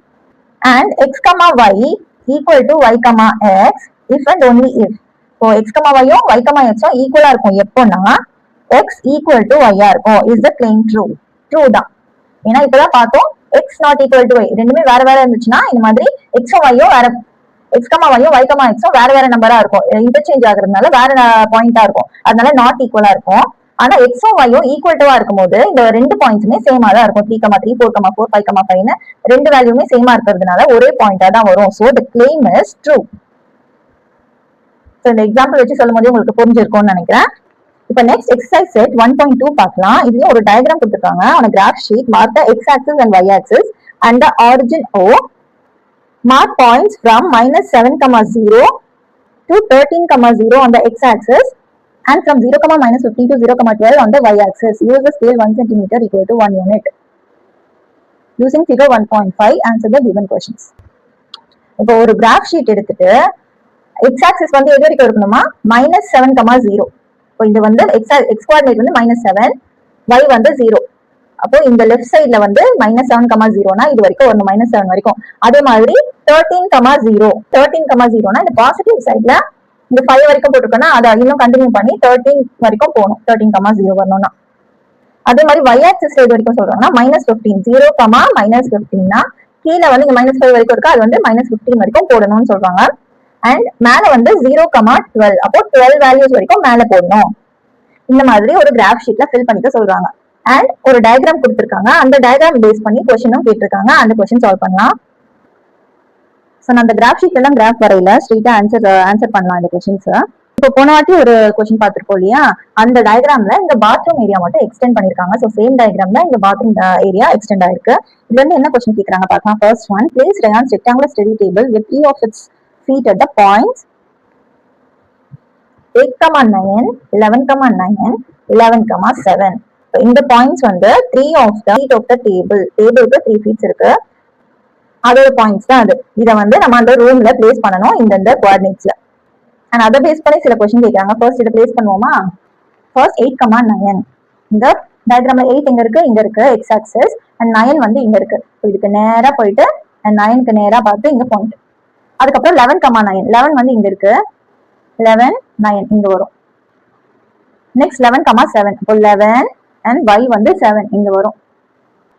and x, y equal to y, x if and only if. So x, y-யும் y, x-ம் ஈக்குவலா இருக்கும் எப்போனா x equal to y-ஆ இருக்கும். is the claim true? True தான். ஏன்னா இப்பதான் பார்த்தோம் x not equal to y ரெண்டுமே வேற வேற இருந்துச்சுன்னா இந்த மாதிரி x, y-யும் வேற, x, y-யும் y, x-ம் வேற வேற நம்பரா இருக்கும். இன்டர்சேஞ்ச் ஆகுறதுனால வேற பாயிண்டா இருக்கும். அதனால நாட் ஈக்குவலா இருக்கும். ஆனா x-ம் y-யும் ஈக்குவல் டுவா இருக்கும்போது இந்த ரெண்டு பாயிண்ட்ஸுமே சேமா தான் இருக்கும். 3, 3, 4, 4, 5, 5ன்னு ரெண்டு வேல்யூமே சேமா இருக்கிறதுனால ஒரே பாயிண்டா தான் வரும். So the claim is true. So இந்த எக்ஸாம்பிள் வச்சு சொல்லும் போது உங்களுக்கு புரிஞ்சிருக்கும்னு நினைக்கிறேன். இப்போ நெக்ஸ்ட் எக்ஸசைஸ் செட் 1.2 பார்க்கலாம். இதுல ஒரு டயக்ராம் கொடுத்திருக்காங்க. on a graph sheet mark the x axis and y axis and the origin O. mark points from -7, 0 to 13, 0 on the x axis and from 0, -15 to 0, 12 on the y axis. Use the scale 1 cm equal to 1 unit. Using figure 1.5, answer the given questions. இப்போ ஒரு graph sheet எடுத்துட்டு x axis வந்து எது வரைக்கும் இருக்கணுமா? -7, 0. இப்போ இது வந்து x கோஆர்டினேட் வந்து -7, y வந்து 0. அப்போ இந்த லெஃப்ட் சைடுல வந்து -7, 0னா இது வரைக்கும் வரணும், -7 வரைக்கும். அதே மாதிரி 13, 0னா இந்த பாசிட்டிவ் சைடுல இந்த 5 வரைக்கும் போட்டுருக்கோம்னா அதை இன்னும் கண்டினியூ பண்ணி 13 வரைக்கும் போகணும். 13, 0 வரணும்னா அதே மாதிரி y ஆக்சிஸ் இது வரைக்கும் சொல்றாங்கன்னா -15, 0, -15னா கீழே வந்து இங்க -5 வரைக்கும் இருக்கு, அது வந்து -15 வரைக்கும் போடணும்னு சொல்றாங்க. அண்ட் மேல வந்து 0, 12, அப்போ 12 வேல்யூஸ் வரைக்கும் மேல போடணும். இந்த மாதிரி ஒரு கிராஃப் ஷீட்ல ஃபில் பண்ணிக்க சொல்றாங்க. அண்ட் ஒரு டயக்ராம் கொடுத்திருக்காங்க. அந்த டயக்ராம் பேஸ் பண்ணி கொஸ்டினும் கேட்டிருக்காங்க. அந்த கொஸ்டின் சால்வ் பண்ணலாம். சோ நான் அந்த கிராஃப் ஷீட் எல்லாம் கிராஃப் வரையில ஸ்ட்ரெயிட்டா ஆன்சர் பண்ணலாம் இந்த கொஸ்டின்ஸ். இப்போ போன வாட்டி ஒரு கொஸ்டின் பார்த்திருக்கோம் இல்லையா, அந்த டயக்ராம்ல இந்த பாத்ரூம் ஏரியா மட்டும் எக்ஸ்டெண்ட் பண்ணிருக்காங்க. சோ சேம் டயக்ராம்ல இந்த பாத்ரூம் ஏரியா எக்ஸ்டெண்ட் ஆயிருக்கு. இதுல இருந்து என்ன கொஸ்டின் கேக்குறாங்க பார்க்கலாம். First one, place Ryan's rectangular study table with each of its feet at the points 8, 9, 11, 9, 11, 7. இந்த பாயிண்ட்ஸ் வந்து 3 of the feet of the table. டேபிளுக்கு 3 feet இருக்கு. அதோட பாயிண்ட்ஸ் தான் அது. இதை வந்து நம்ம அந்த ரூம்ல பிளேஸ் பண்ணணும் இந்த கோஆர்டினேட்ஸ்ல. அண்ட் அதை பேஸ் பண்ணி சில கொஸ்டின் கேட்கறாங்க. ஃபர்ஸ்ட் இதை பிளேஸ் பண்ணுவோமா? ஃபர்ஸ்ட் 8, 9. இந்த டயக்ராம்ல 8 எங்க இருக்கு? இங்க இருக்கு எக்ஸ் ஆக்சிஸ். அண்ட் 9 வந்து இங்க இருக்கு. இதுக்கு நேரா போயிட்டு அண்ட் 9க்கு நேரா பார்த்து இங்க பாயிண்ட். அதுக்கப்புறம் 11, 9. 11 வந்து இங்க இருக்கு. 11, 9 இங்க வரும். நெக்ஸ்ட் 11, 7. அப்போ 11, அண்ட் y வந்து 7 இங்க வரும்.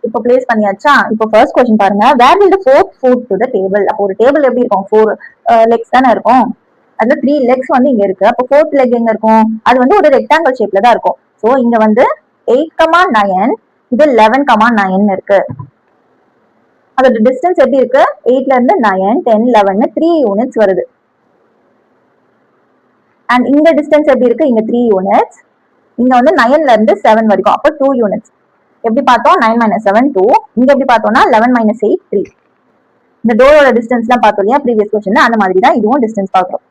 இப்போ பிளேஸ் பண்ணியாச்சா? இப்போ ஃபர்ஸ்ட் क्वेश्चन பாருங்க. Where will the fourth foot to the table? அப்போ ஒரு டேபிள் எப்படி இருக்கும்? 4 லெக்ஸ் தானே இருக்கும். அதுல 3 லெக்ஸ் வந்து இங்க இருக்கு. அப்போ ஃபோர்த் லெக் எங்க இருக்கும்? அது வந்து ஒரு ரெக்டாங்கிள் ஷேப்ல தான் இருக்கும். சோ இங்க வந்து 8,9 இது 11,9 இருக்கு. அதோட டிஸ்டன்ஸ் எப்படி இருக்கு? 8ல இருந்து 9 10 11 3 யூனிட்ஸ் வருது. அண்ட் இந்த டிஸ்டன்ஸ் எப்படி இருக்கு? இங்க 3 யூனிட்ஸ். இங்க வந்து 9ல இருந்து 7 வரைக்கும். அப்போ 2 யூனிட்ஸ். எப்படி பார்த்தோம்? 9 - 7 2. இங்க எப்படி பார்த்தோம்னா 11 - 8 3. இந்த டோரோட டிஸ்டன்ஸ்லாம் பார்த்தோம் இல்லையா ப்ரீவியஸ் क्वेश्चन, அந்த மாதிரி தான் இதுவும் டிஸ்டன்ஸ் பார்க்குறோம்.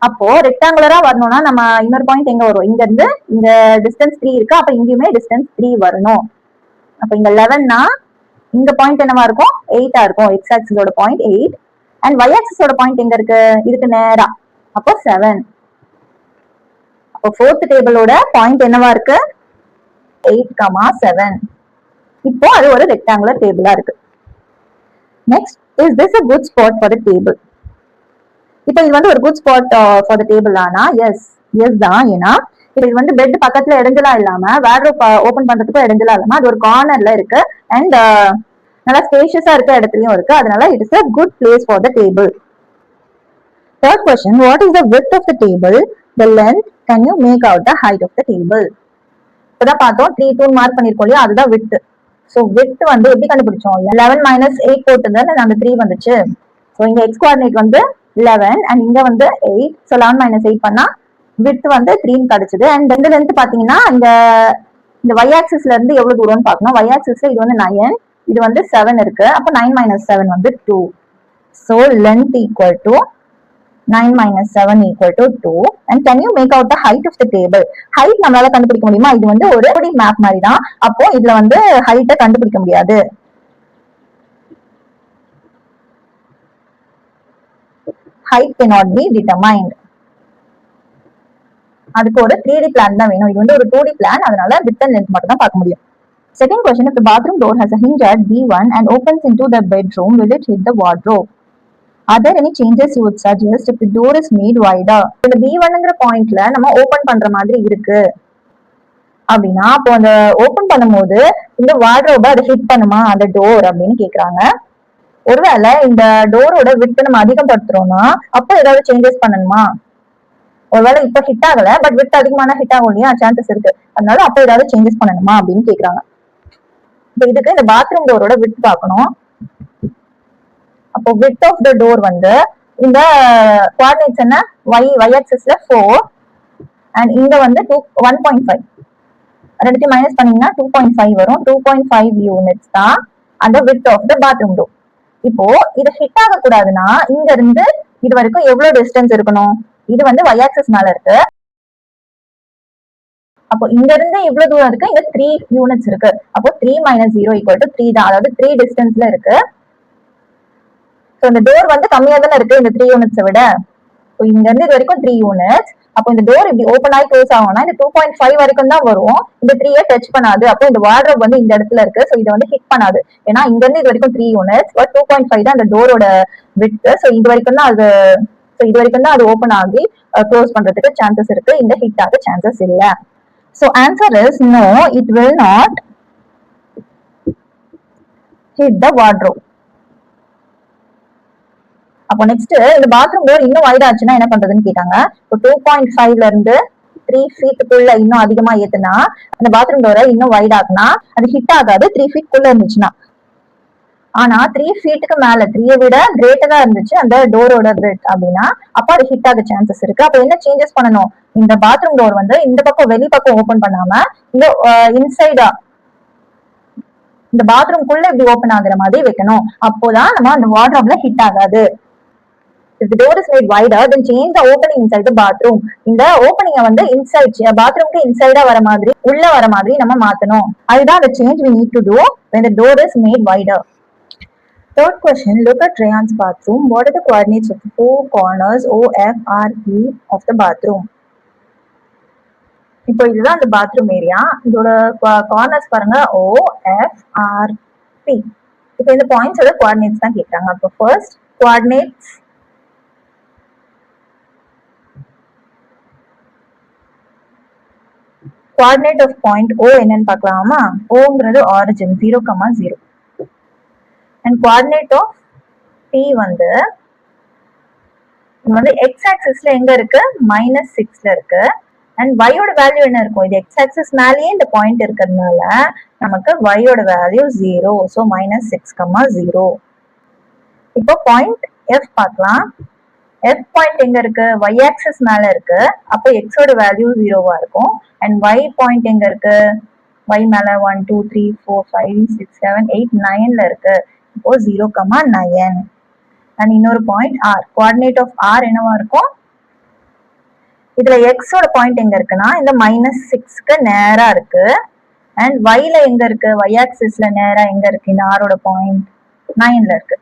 அப்போ ரெக்டாங்குலரா வரணும்னா நம்ம இன்னொரு பாயிண்ட் எங்க வரும்? இங்க இருந்து இங்க டிஸ்டன்ஸ் 3 இருக்கு. அப்ப இங்கேயுமே டிஸ்டன்ஸ் 3 வரணும். அப்ப இங்க 11னா இங்க பாயிண்ட் என்னவா இருக்கும்? 8ஆ இருக்கும். எக்ஸ் ஆக்சிஸோட பாயிண்ட் 8 அண்ட் y ஆக்சிஸோட பாயிண்ட் எங்க இருக்கு? இதுக்கு நேரா. அப்போ 7. அப்போ ஃபோர்த் டேபிளோட பாயிண்ட் என்னவா இருக்கு? 8,7. இப்போ அது ஒரு ரெக்டாங்குலர் டேபிளா இருக்கு. Next, is this a good spot for the table? இப்போ இது வந்து ஒரு good spot for the table ஆனா எஸ் தான். ஏன்னா இது வந்து பெட் பக்கத்துல இடைஞ்சலா இல்லாம வார்ட்ரோப் ஓபன் பண்றதுக்கும் இடைஞ்சலா இல்லாம அது ஒரு கார்னர்ல இருக்கு அண்ட் நல்லா ஸ்பேஷியஸா இருக்க இடத்துலயும் இருக்கு. அதனால it is a good place for the table. Third question, what is the width of the table? The length, can you make out the height of the table? இப்பதான் பார்த்தோம் 3 2 மார்க் பண்ணிருக்கோம் இல்லையா, அதுதான் width. சோ width வந்து எப்படி கண்டுபிடிச்சோம்? 11 - 8 போட்டுதானே அந்த 3 வந்துச்சு. சோ இங்க x கோஆர்டினேட் வந்து 11 அண்ட் இங்க வந்து 8. சோ 11 - 8 பண்ணா width வந்து 3 கிடைச்சது. அண்ட் இந்த லென்த் பாத்தீங்கன்னா இந்த y ஆக்சிஸ்ல இருந்து எவ்வளவு தூரம்னு பார்க்கணும். y ஆக்சிஸ்ல இது வந்து 9, இது வந்து 7 இருக்கு. அப்ப 9 - 7 வந்து 2. So length equal to 9 - 7 equal to 2. And can you make out the height of the table? Height நம்மளால கண்டுபிடிக்க முடியுமா? இது வந்து ஒரு 2D மேப் மாதிரி தான். அப்போ இதுல வந்து ஹைட்டை கண்டுபிடிக்க முடியாது. Height cannot be determined. அதுக்கு ஒரு 3D பிளான் தான் வேணும். இது வந்து ஒரு 2D பிளான், அதனால width and length மட்டும் தான் பார்க்க முடியும். Second question, if the bathroom door has a hinge at B1 and opens into the bedroom, will it hit the wardrobe? Are there any changes you would suggest if the door is made wider? இந்த B1ங்கிற பாயிண்ட்ல நம்ம open பண்ற மாதிரி இருக்கு அப்படின்னா அப்போ அந்த open பண்ணும்போது இந்த வார்ட்ரோப அதை ஹிட் பண்ணுமா அந்த டோர் அப்படின்னு கேக்குறாங்க. ஒருவேளை இந்த டோரோட விட்டு நம்ம அதிகப்படுத்துறோம்னா அப்போ ஏதாவது சேஞ்சஸ் பண்ணணுமா? ஒருவேளை இப்ப ஹிட் ஆகல, பட் விட்டு அதிகமான ஹிட் ஆகும் இல்லையா, சான்சஸ் இருக்கு. அதனால அப்ப ஏதாவது சேஞ்சஸ் பண்ணணுமா அப்படின்னு கேக்குறாங்க. இப்போ இதுக்கு இந்த பாத்ரூம் டோரோட விட்டு பார்க்கணும். அப்போ width of the door வந்து இந்த கோஆர்டினேட்ஸ் என்ன? y ஆக்சிஸ்ல 4 அண்ட் இங்க வந்து 1.5. ரெண்டுத்தையும் மைனஸ் பண்ணீங்கன்னா 2.5 வரும். 2.5 யூனிட்ஸ் தான் அந்த width of the bathroom door. இப்போ இது ஹிட் ஆக கூடாதுன்னா இங்க இருந்து இது வரைக்கும் எவ்வளவு டிஸ்டன்ஸ் இருக்கணும்? இது வந்து y ஆக்சிஸ் மேல இருக்கு. அப்போ இங்க இருந்து இவ்வளவு தூரம் இருக்கு, இங்க 3 யூனிட்ஸ் இருக்கு. அப்போ 3 - 0 = 3 தான். அதாவது 3 டிஸ்டன்ஸ்ல இருக்கு. சோ இந்த டோர் வந்து கம்மியா தானே இருக்கு இந்த 3 யூனிட்ஸை விட. இங்க இருந்து இது வரைக்கும் 3 யூனிட்ஸ். அப்போ இந்த டோர் இப்படி ஓபன் ஆகி க்ளோஸ் ஆகும்னா இந்த 2.5 வரைக்கும் தான் வரும். இந்த 3 டச் பண்ணாது. அப்போ இந்த வார்ட்ரோப் வந்து இந்த இடத்துல இருக்கு. சோ இதை வந்து ஹிட் பண்ணாது. ஏன்னா இங்க இருந்து இது வரைக்கும் 3 யூனிட்ஸ், பட் 2.5 தான் அந்த டோரோட விட்த். சோ இது வரைக்கும் தான் அது ஓபன் ஆகி க்ளோஸ் பண்றதுக்கு சான்சஸ் இருக்கு. இந்த ஹிட் ஆக சான்சஸ் இல்ல. So answer is no, it will not hit the wardrobe. அப்போ நெக்ஸ்ட் இந்த பாத்ரூம் டோர் இன்னும் வைட் ஆச்சுன்னா என்ன பண்றதுன்னு கேட்டாங்க. இப்போ 2.5ல இருந்து 3 ஃபீட்டுக்குள்ள இன்னும் அதிகமா ஏத்துனா அந்த பாத்ரூம் டோரை இன்னும் வைட் ஆகுனா அது ஹிட் ஆகாது 3 ஃபீட்குள்ள இருந்துச்சுன்னா. ஆனா 3 ஃபீட்டுக்கு மேல 3 விட கிரேட்டரா இருந்துச்சு அந்த டோரோட பிரெட் அப்படின்னா அப்ப அது ஹிட் ஆக சான்சஸ் இருக்கு. அப்ப என்ன சேஞ்சஸ் பண்ணணும்? இந்த பாத்ரூம் டோர் வந்து இந்த பக்கம் வெளி பக்கம் ஓபன் பண்ணாம இந்த இன்சைடா இந்த பாத்ரூம்குள்ள இப்படி ஓபன் ஆகுற மாதிரி வைக்கணும். அப்போதான் நம்ம அந்த வார்ட்ரோப்ல ஹிட் ஆகாது. If the door is made wider, then change the opening inside the bathroom. இந்த ஓப்பனிங்க வந்து இன்சைட் பாத்ரூம்க்கு இன்சைடா வர மாதிரி உள்ள வர மாதிரி நம்ம மாத்தணும். அதுதான் the change we need to do when the door is made wider. Third question, look at Rayan's bathroom. What are the coordinates of the 4 corners O, F, R, E of the bathroom? இப்போ இதுதான் அந்த bathroom area. இதோட corners பாருங்க O, F, R, P. இப்போ இந்த பாயிண்ட்ஸோட coordinates தான் கேக்குறாங்க. அப்போ first coordinates coordinate of point O என்னன்னு பார்க்கலாமா? ஓங்கிறது origin 0,0 and coordinate of P வந்து எக்ஸ் ஆக்சிஸ்ல எங்க இருக்கு? -6ல இருக்கு. அண்ட் y-யோட வேல்யூ என்ன இருக்கும்? இது எக்ஸ் ஆக்சிஸ் மேலேயே இந்த பாயிண்ட் இருக்கிறதுனால நமக்கு y-யோட வேல்யூ 0. ஸோ -6,0. இப்போ பாயிண்ட் F பார்க்கலாம். F பாயிண்ட் எங்க இருக்கு? y ஆக்சிஸ் மேல இருக்கு. அப்போ x ஓட வேல்யூ 0வா இருக்கும். அண்ட் y பாயிண்ட் எங்க இருக்கு? y மேல 1 2 3 4 5 6 7 8 9ல இருக்கு. இப்போ 0,9. அண்ட் இன்னொரு point R. Coordinate of R என்னவா இருக்கும்? இதுல x ஓட பாயிண்ட் எங்க இருக்குன்னா இந்த -6க்கு நேரா இருக்கு. அண்ட் y-ல எங்க இருக்கு? y ஆக்சிஸ்ல நேரா எங்க இருக்கு? இந்த R ஓட பாயிண்ட் 9ல இருக்கு.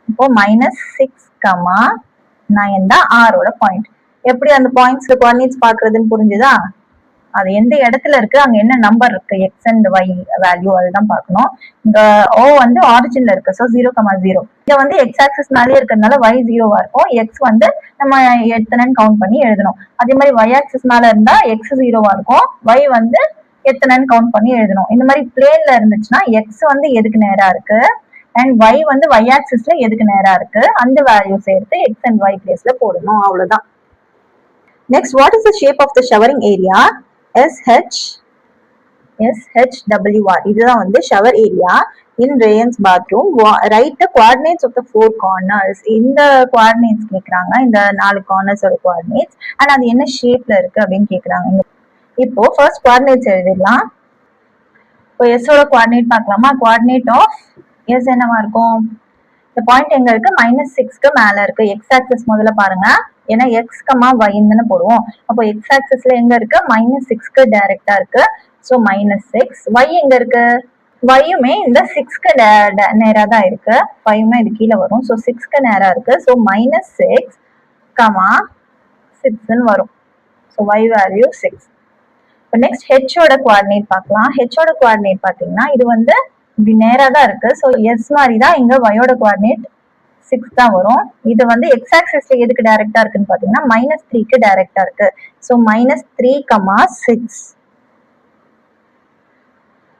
இப்போ -6,9 தான் R ஓட பாயிண்ட். எப்படி அந்த பாயிண்ட்ஸ்ல கோஆர்டினேட்ஸ் பாக்குறதுன்னு புரிஞ்சுதா? அது எந்த இடத்துல இருக்கு, அங்க என்ன நம்பர் இருக்கு, எக்ஸ் அண்ட் ஒய் வேல்யூ அதுதான் பார்க்கணும். இங்க O வந்து ஆரிஜின்ல இருக்கு, ஸோ 0,0. இங்க எக்ஸ் ஆக்சிஸ் மேலேயே இருக்கிறதுனால y 0வா இருக்கும். எக்ஸ் நம்ம எத்தனைன்னு கவுண்ட் பண்ணி எழுதணும். அதே மாதிரி y ஆக்சிஸ் மேல இருந்தா எக்ஸ் 0வா இருக்கும், y எத்தனைன்னு கவுண்ட் பண்ணி எழுதணும். இந்த மாதிரி பிளேன்ல இருந்துச்சுன்னா எக்ஸ் எதுக்கு நேரா இருக்கு அண்ட் y y ஆக்சிஸ்ல எதுக்கு நேரா இருக்கு, அந்த வேல்யூ சேர்த்து எக்ஸ் அண்ட் y பிளேஸ்ல போடணும். அவ்வளவுதான். Next, what is the shape of the showering area? SHWR. இதுதான் shower area in Rayan's bathroom. Write the coordinates of the 4 corners. இந்த கோஆர்டினேட்ஸ் கேக்குறாங்க, இந்த 4 கார்னர்ஸோட கோஆர்டினேட்ஸ். அண்ட் அது என்ன ஷேப்ல இருக்கு அப்படின்னு கேக்குறாங்க. இப்போ ஃபர்ஸ்ட் கோஆர்டினேட்ஸ் எழுதிடலாம். இப்போ எஸ்ஸோட கோஆர்டினேட் பார்க்கலாமா? கோஆர்டினேட் ஆஃப் எஸ் என்னவா இருக்கும்? இந்த பாயிண்ட் எங்க இருக்கு? -6க்கு மேல இருக்கு. எக்ஸ் ஆக்சிஸ் முதல்ல பாருங்க, ஏன்னா எக்ஸ் y தானே போடுவோம். அப்போ எக்ஸ் ஆக்சிஸ்ல எங்க இருக்கு? -6க்கு டைரக்டா இருக்கு. ஸோ -6. y எங்க இருக்கு? y-யுமே இந்த 6க்கு நேரா தான் இருக்கு. 5னா இது கீழே வரும். ஸோ 6க்கு நேரா இருக்கு. ஸோ -6,6ன்னு வரும். So y value 6. இப்போ நெக்ஸ்ட் ஹெச்சோட கோஆர்டினேட் பார்க்கலாம். ஹெச்சோட கோஆர்டினேட் பார்த்தீங்கன்னா இது இப்படி நேரா தான் இருக்கு. ஸோ எஸ் மாதிரி தான் இங்க y-யோட கோஆர்டினேட் 6 தான் வரும். இது எக்ஸ் ஆக்சிஸ்ல எதுக்கு டைரக்டா இருக்குன்னு பாத்தீங்கன்னா -3க்கு டைரக்டா இருக்கு. ஸோ -3,6.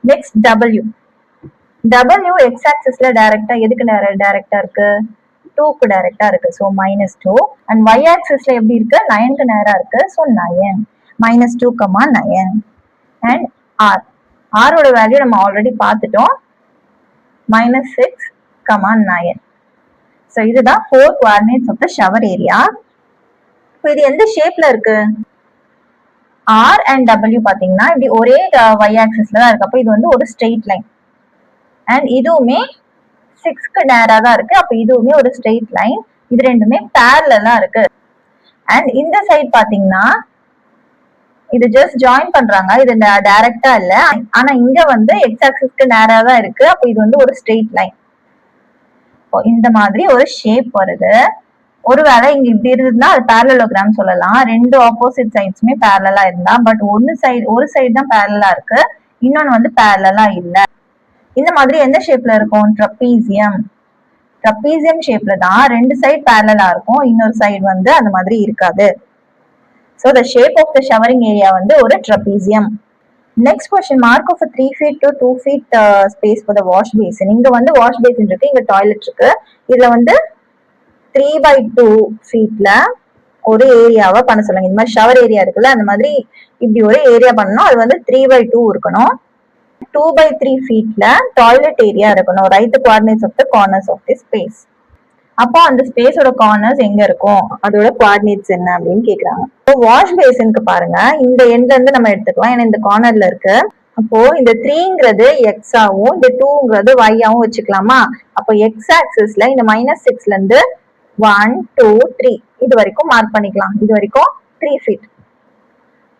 நெக்ஸ்ட் W எக்ஸ் ஆக்சிஸ்ல டைரக்டா எதுக்கு டைரக்டா இருக்கு? 2க்கு டைரக்டா இருக்கு. ஸோ -2. அண்ட் y ஆக்சிஸ்ல எப்படி இருக்கு? 9க்கு நேரா இருக்கு. ஸோ 9 -2,9. அண்ட் R ஓட வேல்யூ நம்ம ஆல்ரெடி பார்த்துட்டோம், -6,9. ஸோ இதுதான் 4 coordinates of the shower area. இப்போ இது எந்த ஷேப்ல இருக்கு? R அண்ட் W பாத்தீங்கன்னா இப்படி ஒரே y ஆக்சிஸ்ல தான் இருக்கு. அப்போ இது ஒரு ஸ்ட்ரெயிட் லைன். அண்ட் இதுவுமே 6க்கு நேரா தான் இருக்கு. அப்போ இதுவுமே ஒரு ஸ்ட்ரெயிட் லைன். இது ரெண்டுமே பேரலா இருக்கு. அண்ட் இந்த சைடு பாத்தீங்கன்னா இது ஜஸ்ட் ஜாயின் பண்றாங்க, இது டைரக்டா இல்ல. ஆனா இங்க எக்ஸ் ஆக்சிஸ்க்கு நேரா தான் இருக்கு. அப்போ இது ஒரு ஸ்ட்ரெயிட் லைன். இந்த மாதிரி ஒரு ஷேப் வருது. ஒருவேளை இங்க இப்படி இருந்ததுன்னா அது பேரலோகிராம் சொல்லலாம். ரெண்டு ஆப்போசிட் சைட்ஸுமே பேரலா இருந்தா. பட் ஒரு சைடு தான் பேரலா இருக்கு, இன்னொன்னு பேரலா இல்ல. இந்த மாதிரி எந்த ஷேப்ல இருக்கும்? ட்ரப்பீசியம் ஷேப்ல தான் ரெண்டு சைடு பேரலா இருக்கும், இன்னொரு சைடு அந்த மாதிரி இருக்காது. So the shape of the showering area ஒரு trapezium. Next question, mark of a 3 feet to 2 feet space for the wash basin. இங்க wash basin இருக்கு, இங்க டாய்லெட் இருக்கு. இதுல 3/2 feetல ஒரு ஏரியாவை பண்ண சொல்லுங்க. இந்த மாதிரி ஷவர் ஏரியா இருக்குல்ல, அந்த மாதிரி இப்படி ஒரு ஏரியா பண்ணணும். அது 3/2 இருக்கணும். 2/3 feetல டாய்லெட் ஏரியா இருக்கணும். Right the coordinates of the corners of the space. அப்போ அந்த ஸ்பேஸோட கார்னர்ஸ் எங்க இருக்கும், அதோட கோஆர்டினேட்ஸ் என்ன அப்படின்னு கேக்குறாங்க. இப்போ வாஷ் பேசினுக்கு பாருங்க, இந்த எண்ட்ல இருந்து நம்ம எடுத்துக்கலாம், ஏன்னா இந்த கார்னர்ல இருக்கு. அப்போ இந்த 3ங்கிறது எக்ஸ் ஆவும், இந்த 2ங்கிறது y ஆவும் வச்சுக்கலாமா? அப்போ எக்ஸ் ஆக்சிஸ்ல இந்த -6ல இருந்து 1 2 3 இது வரைக்கும் மார்க் பண்ணிக்கலாம். இது வரைக்கும் 3 feet.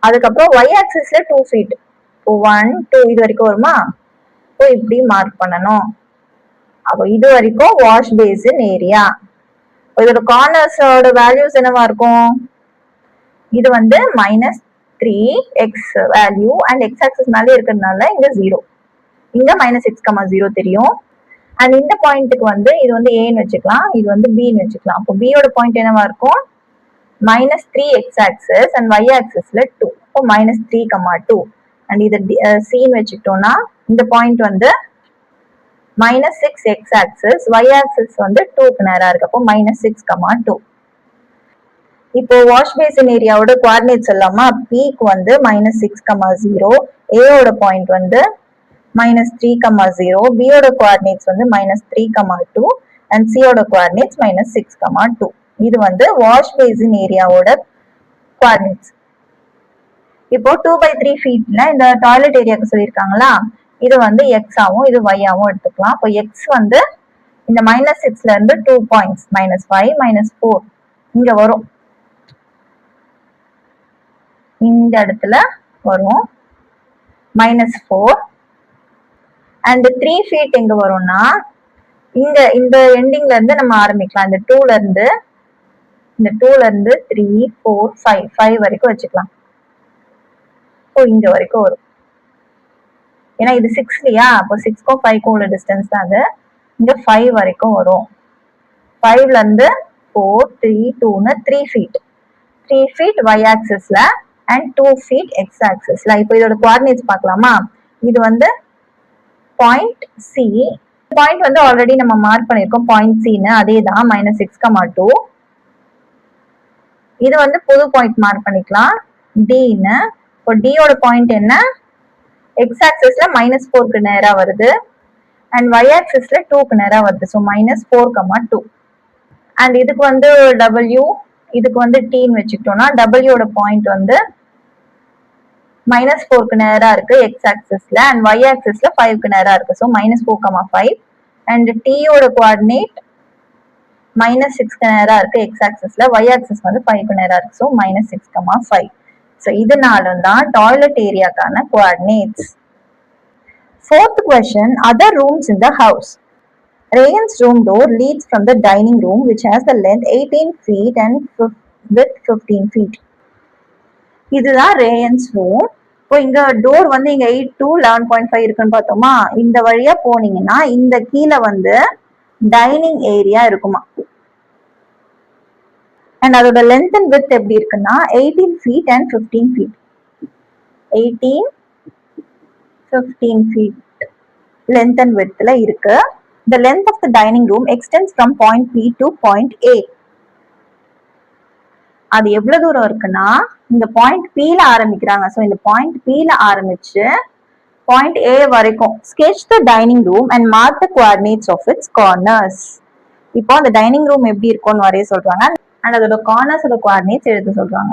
அதுக்கப்புறம் y ஆக்சிஸ்ல 2 feet. 1 2 இது வரைக்கும் வருமா? இப்போ இப்படி மார்க் பண்ணணும். அப்போ இது வரைக்கும் வாஷ் பேசின் ஏரியா. இதோட கார்னர்ஸோட வேல்யூஸ் என்னவா இருக்கும்? இது -3x value and X axis மேலே இருக்கிறதுனால இங்க 0, இங்க -6,0 தெரியும். அண்ட் இந்த பாயிண்ட்டுக்கு இது ஏன்னு வச்சுக்கலாம், இது பின்னு வச்சுக்கலாம். அப்போ பியோட பாயிண்ட் என்னவா இருக்கும்? -3 எக்ஸ் ஆக்சிஸ் அண்ட் y ஆக்சிஸ்ல 2. அப்போ -3,2. அண்ட் இது சின்னு வச்சுக்கிட்டோம்னா இந்த பாயிண்ட் வந்து -6 எக்ஸ் ஆக்சிஸ், ஒய் ஆக்சிஸ் வந்து 2க்கு நேரா இருக்கு. அப்போ -6, 2. இப்போ வாஷ் பேசின் ஏரியாவோட குவாடினேட்ஸ் எல்லாமா பிக்கு வந்து -6, 0, ஏயோட பாயிண்ட் வந்து -3, 0, பியோட குவாடினேட்ஸ் வந்து -3, 2 அண்ட் சியோட குவாடினேட்ஸ் -6, 2. இது வந்து வாஷ் பேசின் ஏரியாவோட குவாடினேட்ஸ். இப்போ 2/3 ஃபீட்ல இந்த டாய்லெட் ஏரியாவுக்கு சொல்லியிருக்காங்களா, இது வந்து எக்ஸ் ஆவும் இது ஒய் ஆவும் எடுத்துக்கலாம். இப்போ எக்ஸ் வந்து இந்த -6ல இருந்து 2 பாயிண்ட்ஸ் -5, -4 இங்க வரும், இந்த இடத்துல வரும் -4 அண்ட் 3 ஃபீட் எங்க வரும்னா இங்க இந்த எண்டிங்ல இருந்து நம்ம ஆரம்பிக்கலாம். இந்த 2ல இருந்து 3, 4, 5 வரைக்கும் வச்சுக்கலாம். இங்க வரைக்கும் வரும், ஏன்னா இது 6 இல்லையா, அப்போ 6க்கும் 5க்கும் உள்ள டிஸ்டன்ஸ் தான் அது. இங்க 5 வரைக்கும் வரும். 5ல இருந்து 4, 3, 2ன்னு 3 ஃபீட், 3 ஃபீட் y ஆக்சிஸ்ல அண்ட் 2 ஃபீட் எக்ஸ் ஆக்சிஸ்ல. இப்போ இதோட குவாடினேட்ஸ் பார்க்கலாமா. இது வந்து பாயிண்ட் சி, பாயிண்ட் வந்து ஆல்ரெடி நம்ம மார்க் பண்ணிருக்கோம் பாயிண்ட் சின்னு, அதே தான் -6, 2. இது வந்து புது பாயிண்ட் மார்க் பண்ணிக்கலாம் டின்னு. இப்போ டியோட பாயிண்ட் என்ன, எக்ஸ் ஆக்சிஸ்ல -4க்கு நேரா வருது அண்ட் ஒய் ஆக்சிஸ்ல 2க்கு நேரா வருது. ஸோ -4, 2. அண்ட் இதுக்கு வந்து டபிள்யூ, இதுக்கு வந்து டீன்னு வச்சுக்கிட்டோம்னா டபிள்யூட பாயிண்ட் வந்து -4க்கு நேரா இருக்கு எக்ஸ் ஆக்சிஸ்ல அண்ட் ஒய் ஆக்சிஸ்ல 5க்கு நேரா இருக்கு. ஸோ -4, 5 அண்ட் டியோட குவாடினேட் -6க்கு நேரா இருக்கு எக்ஸ் ஆக்சிஸ்ல, ஒய் ஆக்சிஸ் வந்து 5க்கு நேரா இருக்கு. ஸோ -6, 5. ஸோ இதனால தான் டாய்லெட் ஏரியாக்கான coordinates. Fourth question, other rooms in the house. Rayan's room door leads from the dining room which has the length 18 feet and width 15 feet. இதுதான் ரேயன்ஸ் room. இப்போ இங்க door வந்து இங்க 8 to 11.5 இருக்குன்னு பார்த்தோமா, இந்த வழியா போனீங்கன்னா இந்த கீழே வந்து டைனிங் ஏரியா இருக்குமா. அண்ட் அதோட லென்த் அண்ட் வித் எப்படி இருக்குன்னா 18 feet and 15 feet. 18, 15 feet length and widthல இருக்கு. The length of the dining room extends from point P to point A. அது எவ்வளவு தூரம் இருக்குன்னா இந்த பாயிண்ட் P ல ஆரம்பிக்கிறாங்க. ஸோ இந்த பாயிண்ட் P ல ஆரம்பிச்சு பாயிண்ட் A வரைக்கும். Sketch the dining room and mark the coordinates of its corners. இப்போ அந்த டைனிங் ரூம் எப்படி இருக்கும்னு வரைய சொல்றாங்க அண்ட் அதோட கார்னர்ஸோட கோஆர்டினேட்ஸ் எழுத சொல்றாங்க.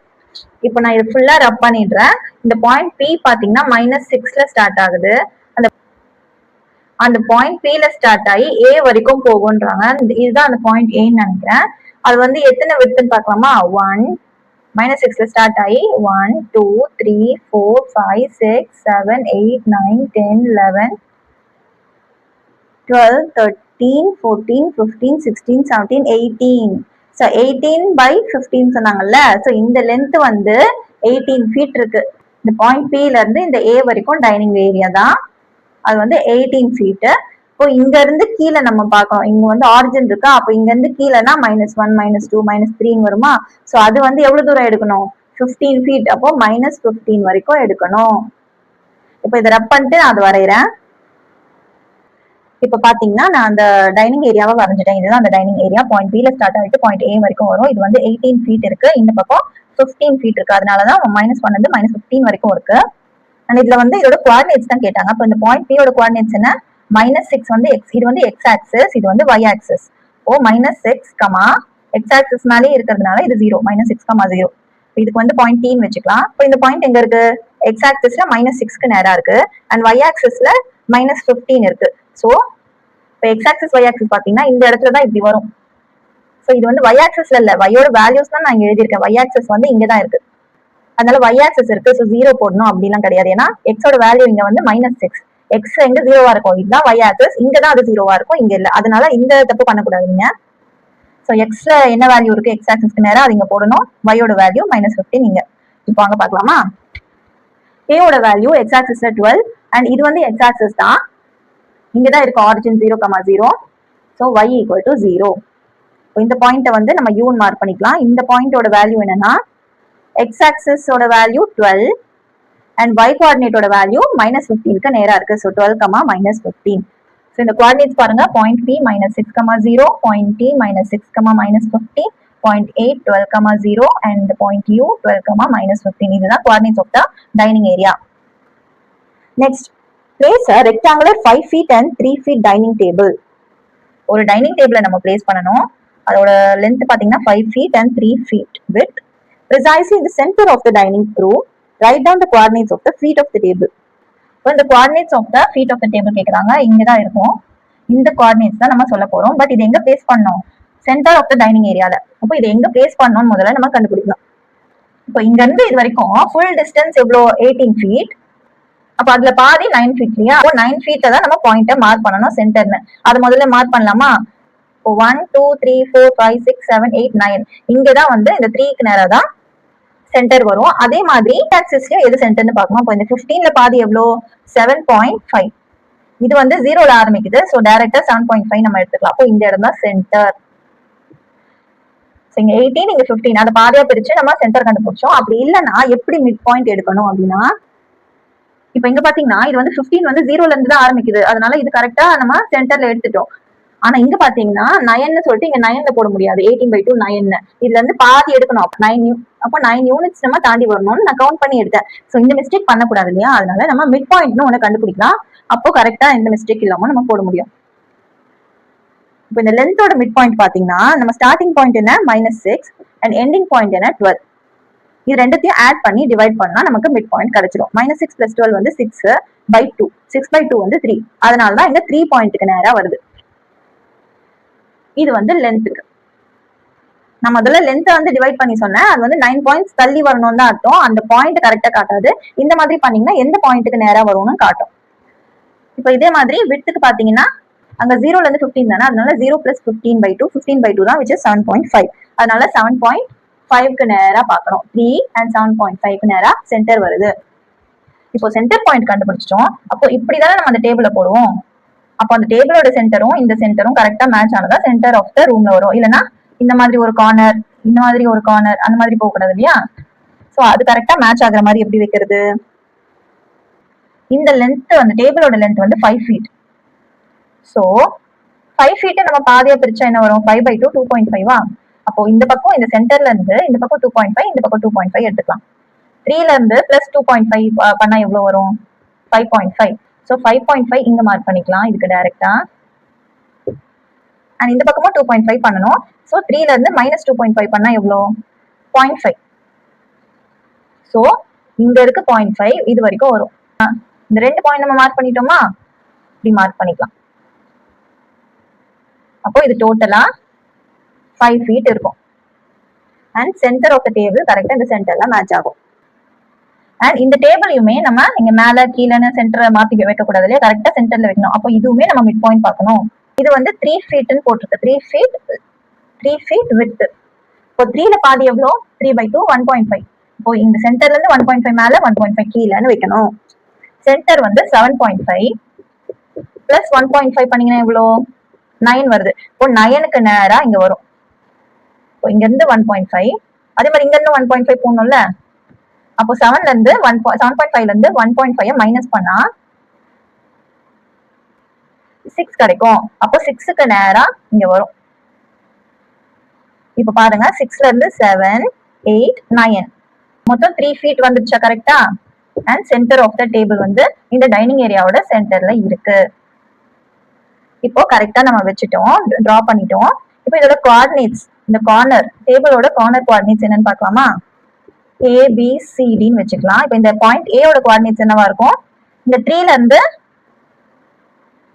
இப்போ நான் இது ஃபுல்லா ரப் பண்ணிடுறேன். இந்த பாயிண்ட் P பாத்தீங்கன்னா -6ல ஸ்டார்ட் ஆகுது. அந்த பாயிண்ட் P ல ஸ்டார்ட் ஆகி A வரைக்கும் போகும்ன்றாங்க. இதுதான் அந்த பாயிண்ட் ஏன்னு நினைக்கிறேன். அது வந்து எத்தனை வித்துன்னு பார்க்கலாமா. 1 -6ல ஸ்டார்ட் ஆகி 1, 2, 3, 4, 5, 6, 7, 8, 9, 10, 11, 12, 13, 14, 15, 16, 17, 18. ஸோ 18/15 சொன்னாங்கல்ல. ஸோ இந்த லென்த் வந்து 18 feet இருக்கு. இந்த பாயிண்ட் P ல இருந்து இந்த A வரைக்கும் டைனிங் ஏரியா தான், அது வந்து 18 feet. இப்போ இங்க இருந்து கீழே நம்ம பார்க்கணும், இங்க வந்து ஆரிஜின் இருக்கா, அப்போ இங்க இருந்து கீழேனா -1, -2, -3 வருமா. ஸோ அது வந்து எவ்வளவு தூரம் எடுக்கணும், 15 feet. அப்போ -15 வரைக்கும் எடுக்கணும். இப்போ இதை ரப் பண்ணிட்டு நான் அது வரைகிறேன். இப்போ பாத்தீங்கன்னா நான் அந்த டைனிங் ஏரியாவை வரைஞ்சிட்டேன். இதுதான் அந்த டைனிங் ஏரியா. பாயிண்ட் B ல ஸ்டார்ட் ஆகிட்டு பாயிண்ட் A வரைக்கும் வரும். இது வந்து 18 feet இருக்கு, இந்த பக்கம் 15 feet இருக்கு. அதனாலதான் -1 இருந்து -15 வரைக்கும் இருக்கு. அண்ட் இதுல வந்து இதோட கோஆர்டினேட்ஸ் தான் கேட்டாங்க. அப்போ இந்த பாயிண்ட் P யோட கோஆர்டினேட்ஸ் என்ன, -6 வந்து எக்ஸ், இது வந்து எக்ஸ் ஆக்சிஸ், இது வந்து ஒய் ஆக்சிஸ். ஓ -6, எக்ஸ் ஆக்சிஸ் மேலே இருக்கிறதுனால இது 0, -6, 0. இதுக்கு வந்து பாயிண்ட் T வச்சுக்கலாம். இப்போ இந்த பாயிண்ட் எங்க இருக்கு, எக்ஸ் ஆக்சிஸ்ல -6க்கு நேரா இருக்கு அண்ட் ஒய் ஆக்சிஸ்ல -15 இருக்கு. ஸோ இப்போ எக்ஸ் ஆக்சிஸ் ஒய் ஆக்சிஸ் பாத்தீங்கன்னா இந்த இடத்துல தான் இப்படி வரும். ஸோ இது வந்து ஒய் ஆக்சிஸ்ல இல்ல, ஒய்யோட வேல்யூஸ் தான் நான் இங்க எழுதியிருக்கேன். ஒய் ஆக்சிஸ் வந்து இங்கதான் இருக்கு, அதனால ஒய் ஆக்சிஸ் இருக்கு. ஸோ 0 போடணும் அப்படிலாம் கிடையாது. ஏன்னா எக்ஸோட வேல்யூ இங்க வந்து -6, எக்ஸ் எங்க 0வா இருக்கும், இதுதான் ஒய் ஆக்சிஸ், இங்கதான் அது 0வா இருக்கும், இங்க இல்ல. அதனால இந்த தப்பு பண்ணக்கூடாது நீங்க. ஸோ எக்ஸ்ல என்ன வேல்யூ இருக்கு எக்ஸ் ஆக்சிஸ்க்கு நேரம், அது இங்க போடணும். ஒய்யோட வேல்யூ -15 இங்க. இப்போ அங்க பாக்கலாமா. ஏயோட வேல்யூ எக்ஸ் ஆக்சிஸ்ல 12 அண்ட் இது வந்து எக்ஸ் ஆக்சிஸ் தான், இங்கதான் இருக்கு ஆரிஜின் 0, 0. So y = 0. இந்த பாயிண்ட்டை வந்து நம்ம யூன்னு மார்க் பண்ணிக்கலாம். இந்த பாயிண்டோட வேல்யூ என்னன்னா எக்ஸ் ஆக்சிஸோட வேல்யூ 12 அண்ட் y கோஆர்டினேட்டோட வேல்யூ -15க்கு நேரா இருக்கு. ஸோ 12, -15. ஸோ இந்த கோஆர்டினேட்ஸ் பாருங்க, point P -6, 0, point T -6, -15, point A 12, 0 and point U 12, -15. இதுதான் coordinates of the dining area. Next, place a rectangular 5 feet and 3 feet dining table. ஒரு dining டேபிளை நம்ம பிளேஸ் பண்ணணும். அதோட லென்த் பாத்தீங்கன்னா 5 feet and 3 feet width. Precisely in the center of the dining room, write down the coordinates of the feet of the table. இப்போ இந்த coordinates of the feet of the table கேக்குறாங்க. இங்க தான் இருக்கும். இந்த coordinates தான் நம்ம சொல்ல போறோம். பட் இது எங்க பிளேஸ் பண்ணோம்? சென்டர் ஆஃப் த டைனிங் ஏரியால. அப்போ இது எங்க பிளேஸ் பண்ணணும்னு முதல்ல நம்ம கண்டுபிடிக்கலாம். இப்போ இங்க இருந்து இது வரைக்கும் ஃபுல் டிஸ்டன்ஸ் எவ்வளோ? 18 feet. அப்ப அதுல பாதி 9 feet இல்லையா? அப்போ 9 feet தான் நம்ம பாயிண்ட்டை மார்க் பண்ணணும் சென்டர்னு. அது முதல்ல மார்க் பண்ணலாமா? 1, 2, 3, 4, 5, 6, 7, 8, 9. இங்கதான் வந்து இந்த 3க்கு நேரா தான் சென்டர் வரும். அதே மாதிரி ஆக்சிஸ்லயும் எது சென்டர்னு பார்க்கணும். இப்போ இந்த 15ல பாதி எவ்வளோ? 7.5. இது வந்து 0ல ஆரம்பிக்குது. ஸோ டைரக்டா 7.5 நம்ம எடுத்துக்கலாம். அப்போ இந்த இடம் தான் சென்டர். இங்க 18, இங்க 15, அதை பாதியா பிரிச்சு நம்ம சென்டர் கண்டுபிடிச்சோம். அப்படி இல்லைன்னா எப்படி மிட் பாயிண்ட் எடுக்கணும் அப்படின்னா, இப்ப இங்க பாத்தீங்கன்னா இது வந்து 15 வந்து 0ல இருந்து தான் ஆரம்பிக்குது. அதனால இது கரெக்டா நம்ம சென்டர்ல எடுத்துட்டோம். ஆனா இங்க பாத்தீங்கன்னா 9ன்னு சொல்லிட்டு இங்க 9ல போட முடியாது. 18/2 9. இதுல இருந்து பாதி எடுக்கணும். அப்போ 9 யூனிட்ஸ் நம்ம தாண்டி வரணும்னு நான் கவுண்ட் பண்ணி எடுத்தேன். சோ இந்த மிஸ்டேக் பண்ணக்கூடாது இல்லையா? அதனால நம்ம மிட் பாயிண்ட்னு ஒண்ணு கண்டுபிடிக்கலாம். அப்போ கரெக்டா எந்த மிஸ்டேக் இல்லாம நம்ம போட முடியும். இப்போ இந்த லென்த்தோட மிட் பாயிண்ட் பாத்தீங்கன்னா நம்ம ஸ்டார்டிங் பாயிண்ட் என்ன? -6 அண்ட் எண்டிங் பாயிண்ட் என்ன? 12. இது ரெண்டுத்தையும் ஆட் பண்ணி டிவைட் பண்ணா நமக்கு மிட் பாயிண்ட் கிடைச்சிடும். -6 + 12 வந்து 6/2. 6/2 வந்து 3. அதனாலதான் இங்க 3 பாயிண்ட்டுக்கு நேரா வருது. இது வந்து லென்த்துக்கு. நான் முதல்ல லென்த்தை வந்து டிவைட் பண்ணி சொன்னேன். அது வந்து 9 பாயிண்ட்ஸ் தள்ளி வரணும்னு தான் அர்த்தம். அந்த பாயிண்ட் கரெக்டா காட்டாது. இந்த மாதிரி பண்ணீங்கன்னா எந்த பாயிண்ட்டுக்கு நேரா வரும்னு காட்டும். இப்போ இதே மாதிரி விட்த்துக்கு பாத்தீங்கன்னா அங்க 0ல இருந்து 15 தானே, அதனால 0 + 15/2, 15/2 தான், which is 7.5. அதனால 7.5க்கு நேரா பார்க்கணும். 3 and 7.5க்கு நேரா சென்டர் வருது. இப்போ சென்டர் பாயிண்ட் கண்டுபிடிச்சிட்டோம். அப்போ இப்படிதானே நம்ம அந்த டேபிள போடுவோம். அப்போ அந்த டேபிளோட சென்டரும் இந்த சென்டரும் கரெக்டா மேட்ச் ஆனதா சென்டர் ஆஃப் த ரூம்ல வரும். இல்லைன்னா இந்த மாதிரி ஒரு கார்னர், இந்த மாதிரி ஒரு கார்னர், அந்த மாதிரி போக கூடாது இல்லையா? சோ அது கரெக்டா மேட்ச் ஆகுற மாதிரி எப்படி வைக்கிறது? இந்த லென்த் வந்து டேபிளோட லென்த் வந்து 5 feet. சோ 5 feet நம்ம பாதியா பிரிச்சா என்ன வரும்? 5/2 2.5. அப்போ இந்த பக்கம் இந்த சென்டர்ல இருந்து இந்த பக்கம் 2.5, இந்த பக்கம் 2.5 எடுத்துக்கலாம். 3ல இருந்து பிளஸ் 2.5 பண்ணா எவ்வளவு வரும்? 5.5. சோ 5.5 இங்க மார்க் பண்ணிக்கலாம் இதுக்கு டைரக்டா. அண்ட் இந்த பக்கமும் 2.5 பண்ணணும். சோ 3ல இருந்து -2.5 பண்ணா எவ்வளோ? 0.5. சோ இங்க இருக்கு 0.5, இது வரைக்கும் வரும். இந்த 2 பாயிண்ட் நம்ம மார்க் பண்ணிட்டோமா? இப்படி மார்க் பண்ணிக்கலாம். அப்போ இது டோட்டலா 5 feet இருக்கும். And centre of the table கரெக்டா இந்த சென்டர்ல மேட்ச் ஆகும். அண்ட் இந்த டேபிளையுமே நம்ம இங்க மேல கீழே சென்டரை மாத்தி வைக்க கூடாது இல்லையா? கரெக்டா சென்டர்ல வைக்கணும். அப்போ இதுவுமே நம்ம மிட் பாயிண்ட் பார்க்கணும். இது வந்து 3 feetன்னு போட்டிருக்கு. 3 feet width. இப்போ 3ல பாதி எவ்வளோ? 3/2 1.5. இப்போ இந்த சென்டர்ல இருந்து 1.5 மேல 1.5 கீழேன்னு வைக்கணும். சென்டர் வந்து 7.5 பிளஸ் 1.5 பண்ணீங்கன்னா எவ்வளோ? 9 வருது. இப்போ 9க்கு நேரா இங்க வரும். இப்போ இங்க இருந்து 1.5, அதே மாதிரி இங்க இருந்து 1.5 போடணும்ல. அப்போ 7ல இருந்து 7.5ல இருந்து 1.5 மைனஸ் பண்ணா 6 கிடைக்கும். அப்போ 6க்கு நேரா இங்க வரும். இப்ப பாருங்க, 6ல இருந்து 7, 8, 9 மொத்தம் 3 feet வந்துருச்சா? கரெக்டா? And centre of the table வந்து இந்த டைனிங் ஏரியாவோட சென்டர்ல இருக்கு. இப்போ கரெக்டா நம்ம வச்சுட்டோம், டிரா பண்ணிட்டோம். இப்போ இதோட கோஆர்டினேட்ஸ், இந்த கார்னர் டேபிளோட கார்னர் கோஆர்டினேட்ஸ் என்னன்னு பார்க்கலாமா? ABCDன்னு வச்சுக்கலாம். இப்போ இந்த பாயிண்ட் ஏயோட கோஆர்டினேட்ஸ் என்னவா இருக்கும்? இந்த 3ல இருந்து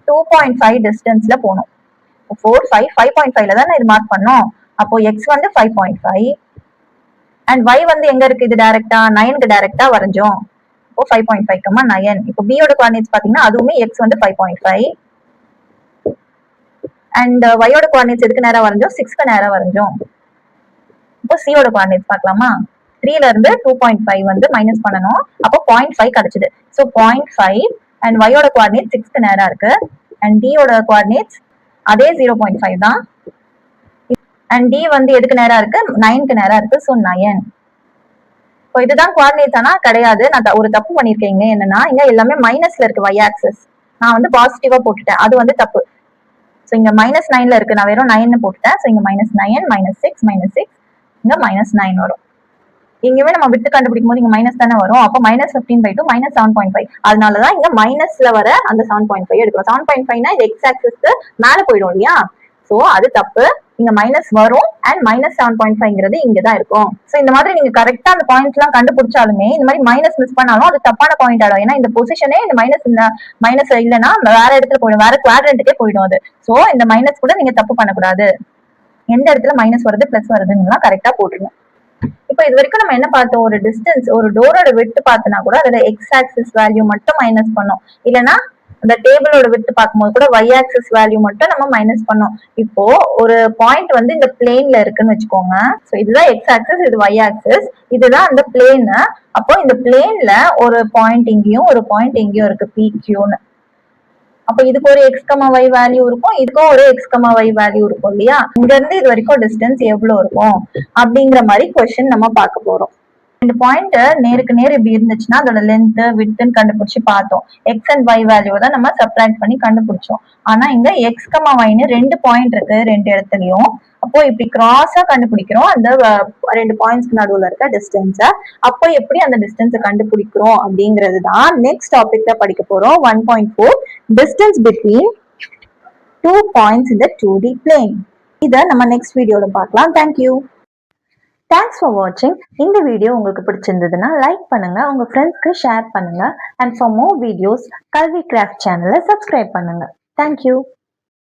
2.5 டிஸ்டன்ஸ்ல போகணும். 4, 5, 5.5ல தான் இது மார்க் பண்ணோம். அப்போ x வந்து 5.5 அண்ட் y வந்து எங்க இருக்கு? இது டைரக்டா 9க்கு டைரக்டா வரைஞ்சோம். இப்போ 5.5, 9. இப்போ b யோட கோஆர்டினேட்ஸ் பாத்தீங்கன்னா அதுவுமே x வந்து 5.5 அண்ட் y யோட கோஆர்டினேட்ஸ் எதுக்கு நேரா வரைஞ்சோம்? 6க்கு நேரா வரைஞ்சோம். இப்போ c யோட கோஆர்டினேட்ஸ் பார்க்கலாமா? 3ல இருந்து 2.5 வந்து மைனஸ் பண்ணணும். அப்போ 0.5 கிடைச்சது. ஸோ 0.5 அண்ட் y யோட கோஆர்டினேட் 6க்கு நேரா இருக்கு. அண்ட் d யோட கோஆர்டினேட்ஸ் அதே 0.5 தான். அண்ட் d வந்து எதுக்கு நேரா இருக்கு? 9க்கு நேரா இருக்கு. ஸோ 9. இப்போ இதுதான் கோஆர்டினேட்ஸ் ஆனா கிடையாது. நான் ஒரு தப்பு பண்ணிருக்கீங்க. என்னன்னா இங்க எல்லாமே மைனஸ்ல இருக்கு y ஆக்சிஸ். நான் வந்து பாசிட்டிவா போட்டுட்டேன். அது வந்து தப்பு. ஸோ இங்க -9ல இருக்கு. நான் வெறும் 9 போட்டுட்டேன். ஸோ இங்க -9 -6 இங்க -9 வரும். இங்கேயுமே நம்ம விட்டு கண்டுபிடிக்கும் போது இங்க மைனஸ் தானே வரும். அப்போ -15/2 -7.5. அதனாலதான் இங்க மைனஸ்ல வர அந்த 7.5 எடுக்கிறோம். 7.5னா இது எக்ஸ் ஆக்சிஸ்க்கு மேல போயிடும் இல்லையா? சோ அது தப்பு. இங்க மைனஸ் வரும் அண்ட் -7.5ங்கிறது இங்கதான் இருக்கும். சோ இந்த மாதிரி நீங்க கரெக்டா அந்த பாயிண்ட்ஸ் எல்லாம் கண்டுபிடிச்சாலுமே இந்த மாதிரி மைனஸ் மிஸ் பண்ணாலும் அது தப்பான பாயிண்ட் ஆடும். ஏன்னா இந்த பொசிஷனே இந்த மைனஸ் இல்லைன்னா வேற இடத்துல போயிடும், வேற குவாட்ரண்ட்டுக்கே போயிடும் அது. சோ இந்த மைனஸ் கூட நீங்க தப்பு பண்ணக்கூடாது. எந்த இடத்துல மைனஸ் வருது பிளஸ் வருதுன்னு கரெக்டா போட்டுருங்க. இப்ப இது வரைக்கும் நம்ம என்ன பார்த்தோம், ஒரு டிஸ்டன்ஸ், ஒரு டோரோட விட்டு பார்த்தனா கூட அதுல எக்ஸ் ஆக்சிஸ் வேல்யூ மட்டும் மைனஸ் பண்ணோம். இல்லைன்னா அந்த டேபிளோட விட்டு பார்க்கும்போது கூட y ஆக்சிஸ் வேல்யூ மட்டும் நம்ம மைனஸ் பண்ணோம். இப்போ ஒரு பாயிண்ட் வந்து இந்த பிளேன்ல இருக்குன்னு வச்சுக்கோங்க. சோ இதுதான் எக்ஸ் ஆக்சிஸ், இது y ஆக்சிஸ், இதுதான் அந்த பிளேன். அப்போ இந்த பிளேன்ல ஒரு பாயிண்ட் இங்கேயும் ஒரு பாயிண்ட் இங்கேயும் இருக்கு PQன்னு. அப்ப இதுக்கு ஒரு x, y வேல்யூ இருக்கும், இதுக்கும் ஒரு x, y வேல்யூ இருக்கும் இல்லையா? இங்க இருந்து இது வரைக்கும் டிஸ்டன்ஸ் எவ்வளவு இருக்கும் அப்படிங்கிற மாதிரி கொஸ்டின் நம்ம பார்க்க போறோம். இந்த பாயிண்ட் நேருக்கு நேர் இப்படி இருந்துச்சுன்னா அதோட லென்த் விட்த்ன்னு கண்டுபிடிச்சு பார்த்தோம். எக்ஸ் அண்ட் y வேல்யூ தான் நம்ம சப்ட்ராக்ட் பண்ணி கண்டுபிடிச்சோம். ஆனா இங்க x, yன்னு 2 பாயிண்ட் இருக்கு 2 இடத்துலயும். அப்போ இப்படி கிராஸா கண்டுபிடிக்கிறோம் அந்த 2 பாயிண்ட்ஸ்க்கு நடுவுல இருக்க டிஸ்டன்ஸ. அப்போ எப்படி அந்த டிஸ்டன்ஸை கண்டுபிடிக்கிறோம் அப்படிங்கிறது தான் நெக்ஸ்ட் டாபிக்ல படிக்க போறோம். 1.4 distance between 2 points in the 2D plane. இதை நம்ம நெக்ஸ்ட் வீடியோல பார்க்கலாம். தேங்க்யூ. தேங்க்ஸ் ஃபார் வாட்சிங். இந்த வீடியோ உங்களுக்கு பிடிச்சிருந்ததுன்னா லைக் பண்ணுங்க, உங்க ஃப்ரெண்ட்ஸ்க்கு ஷேர் பண்ணுங்க. அண்ட் ஃபார் மோர் வீடியோஸ் கல்வி கிராஃப்ட் சேனலை சப்ஸ்கிரைப் பண்ணுங்க. தேங்க்யூ.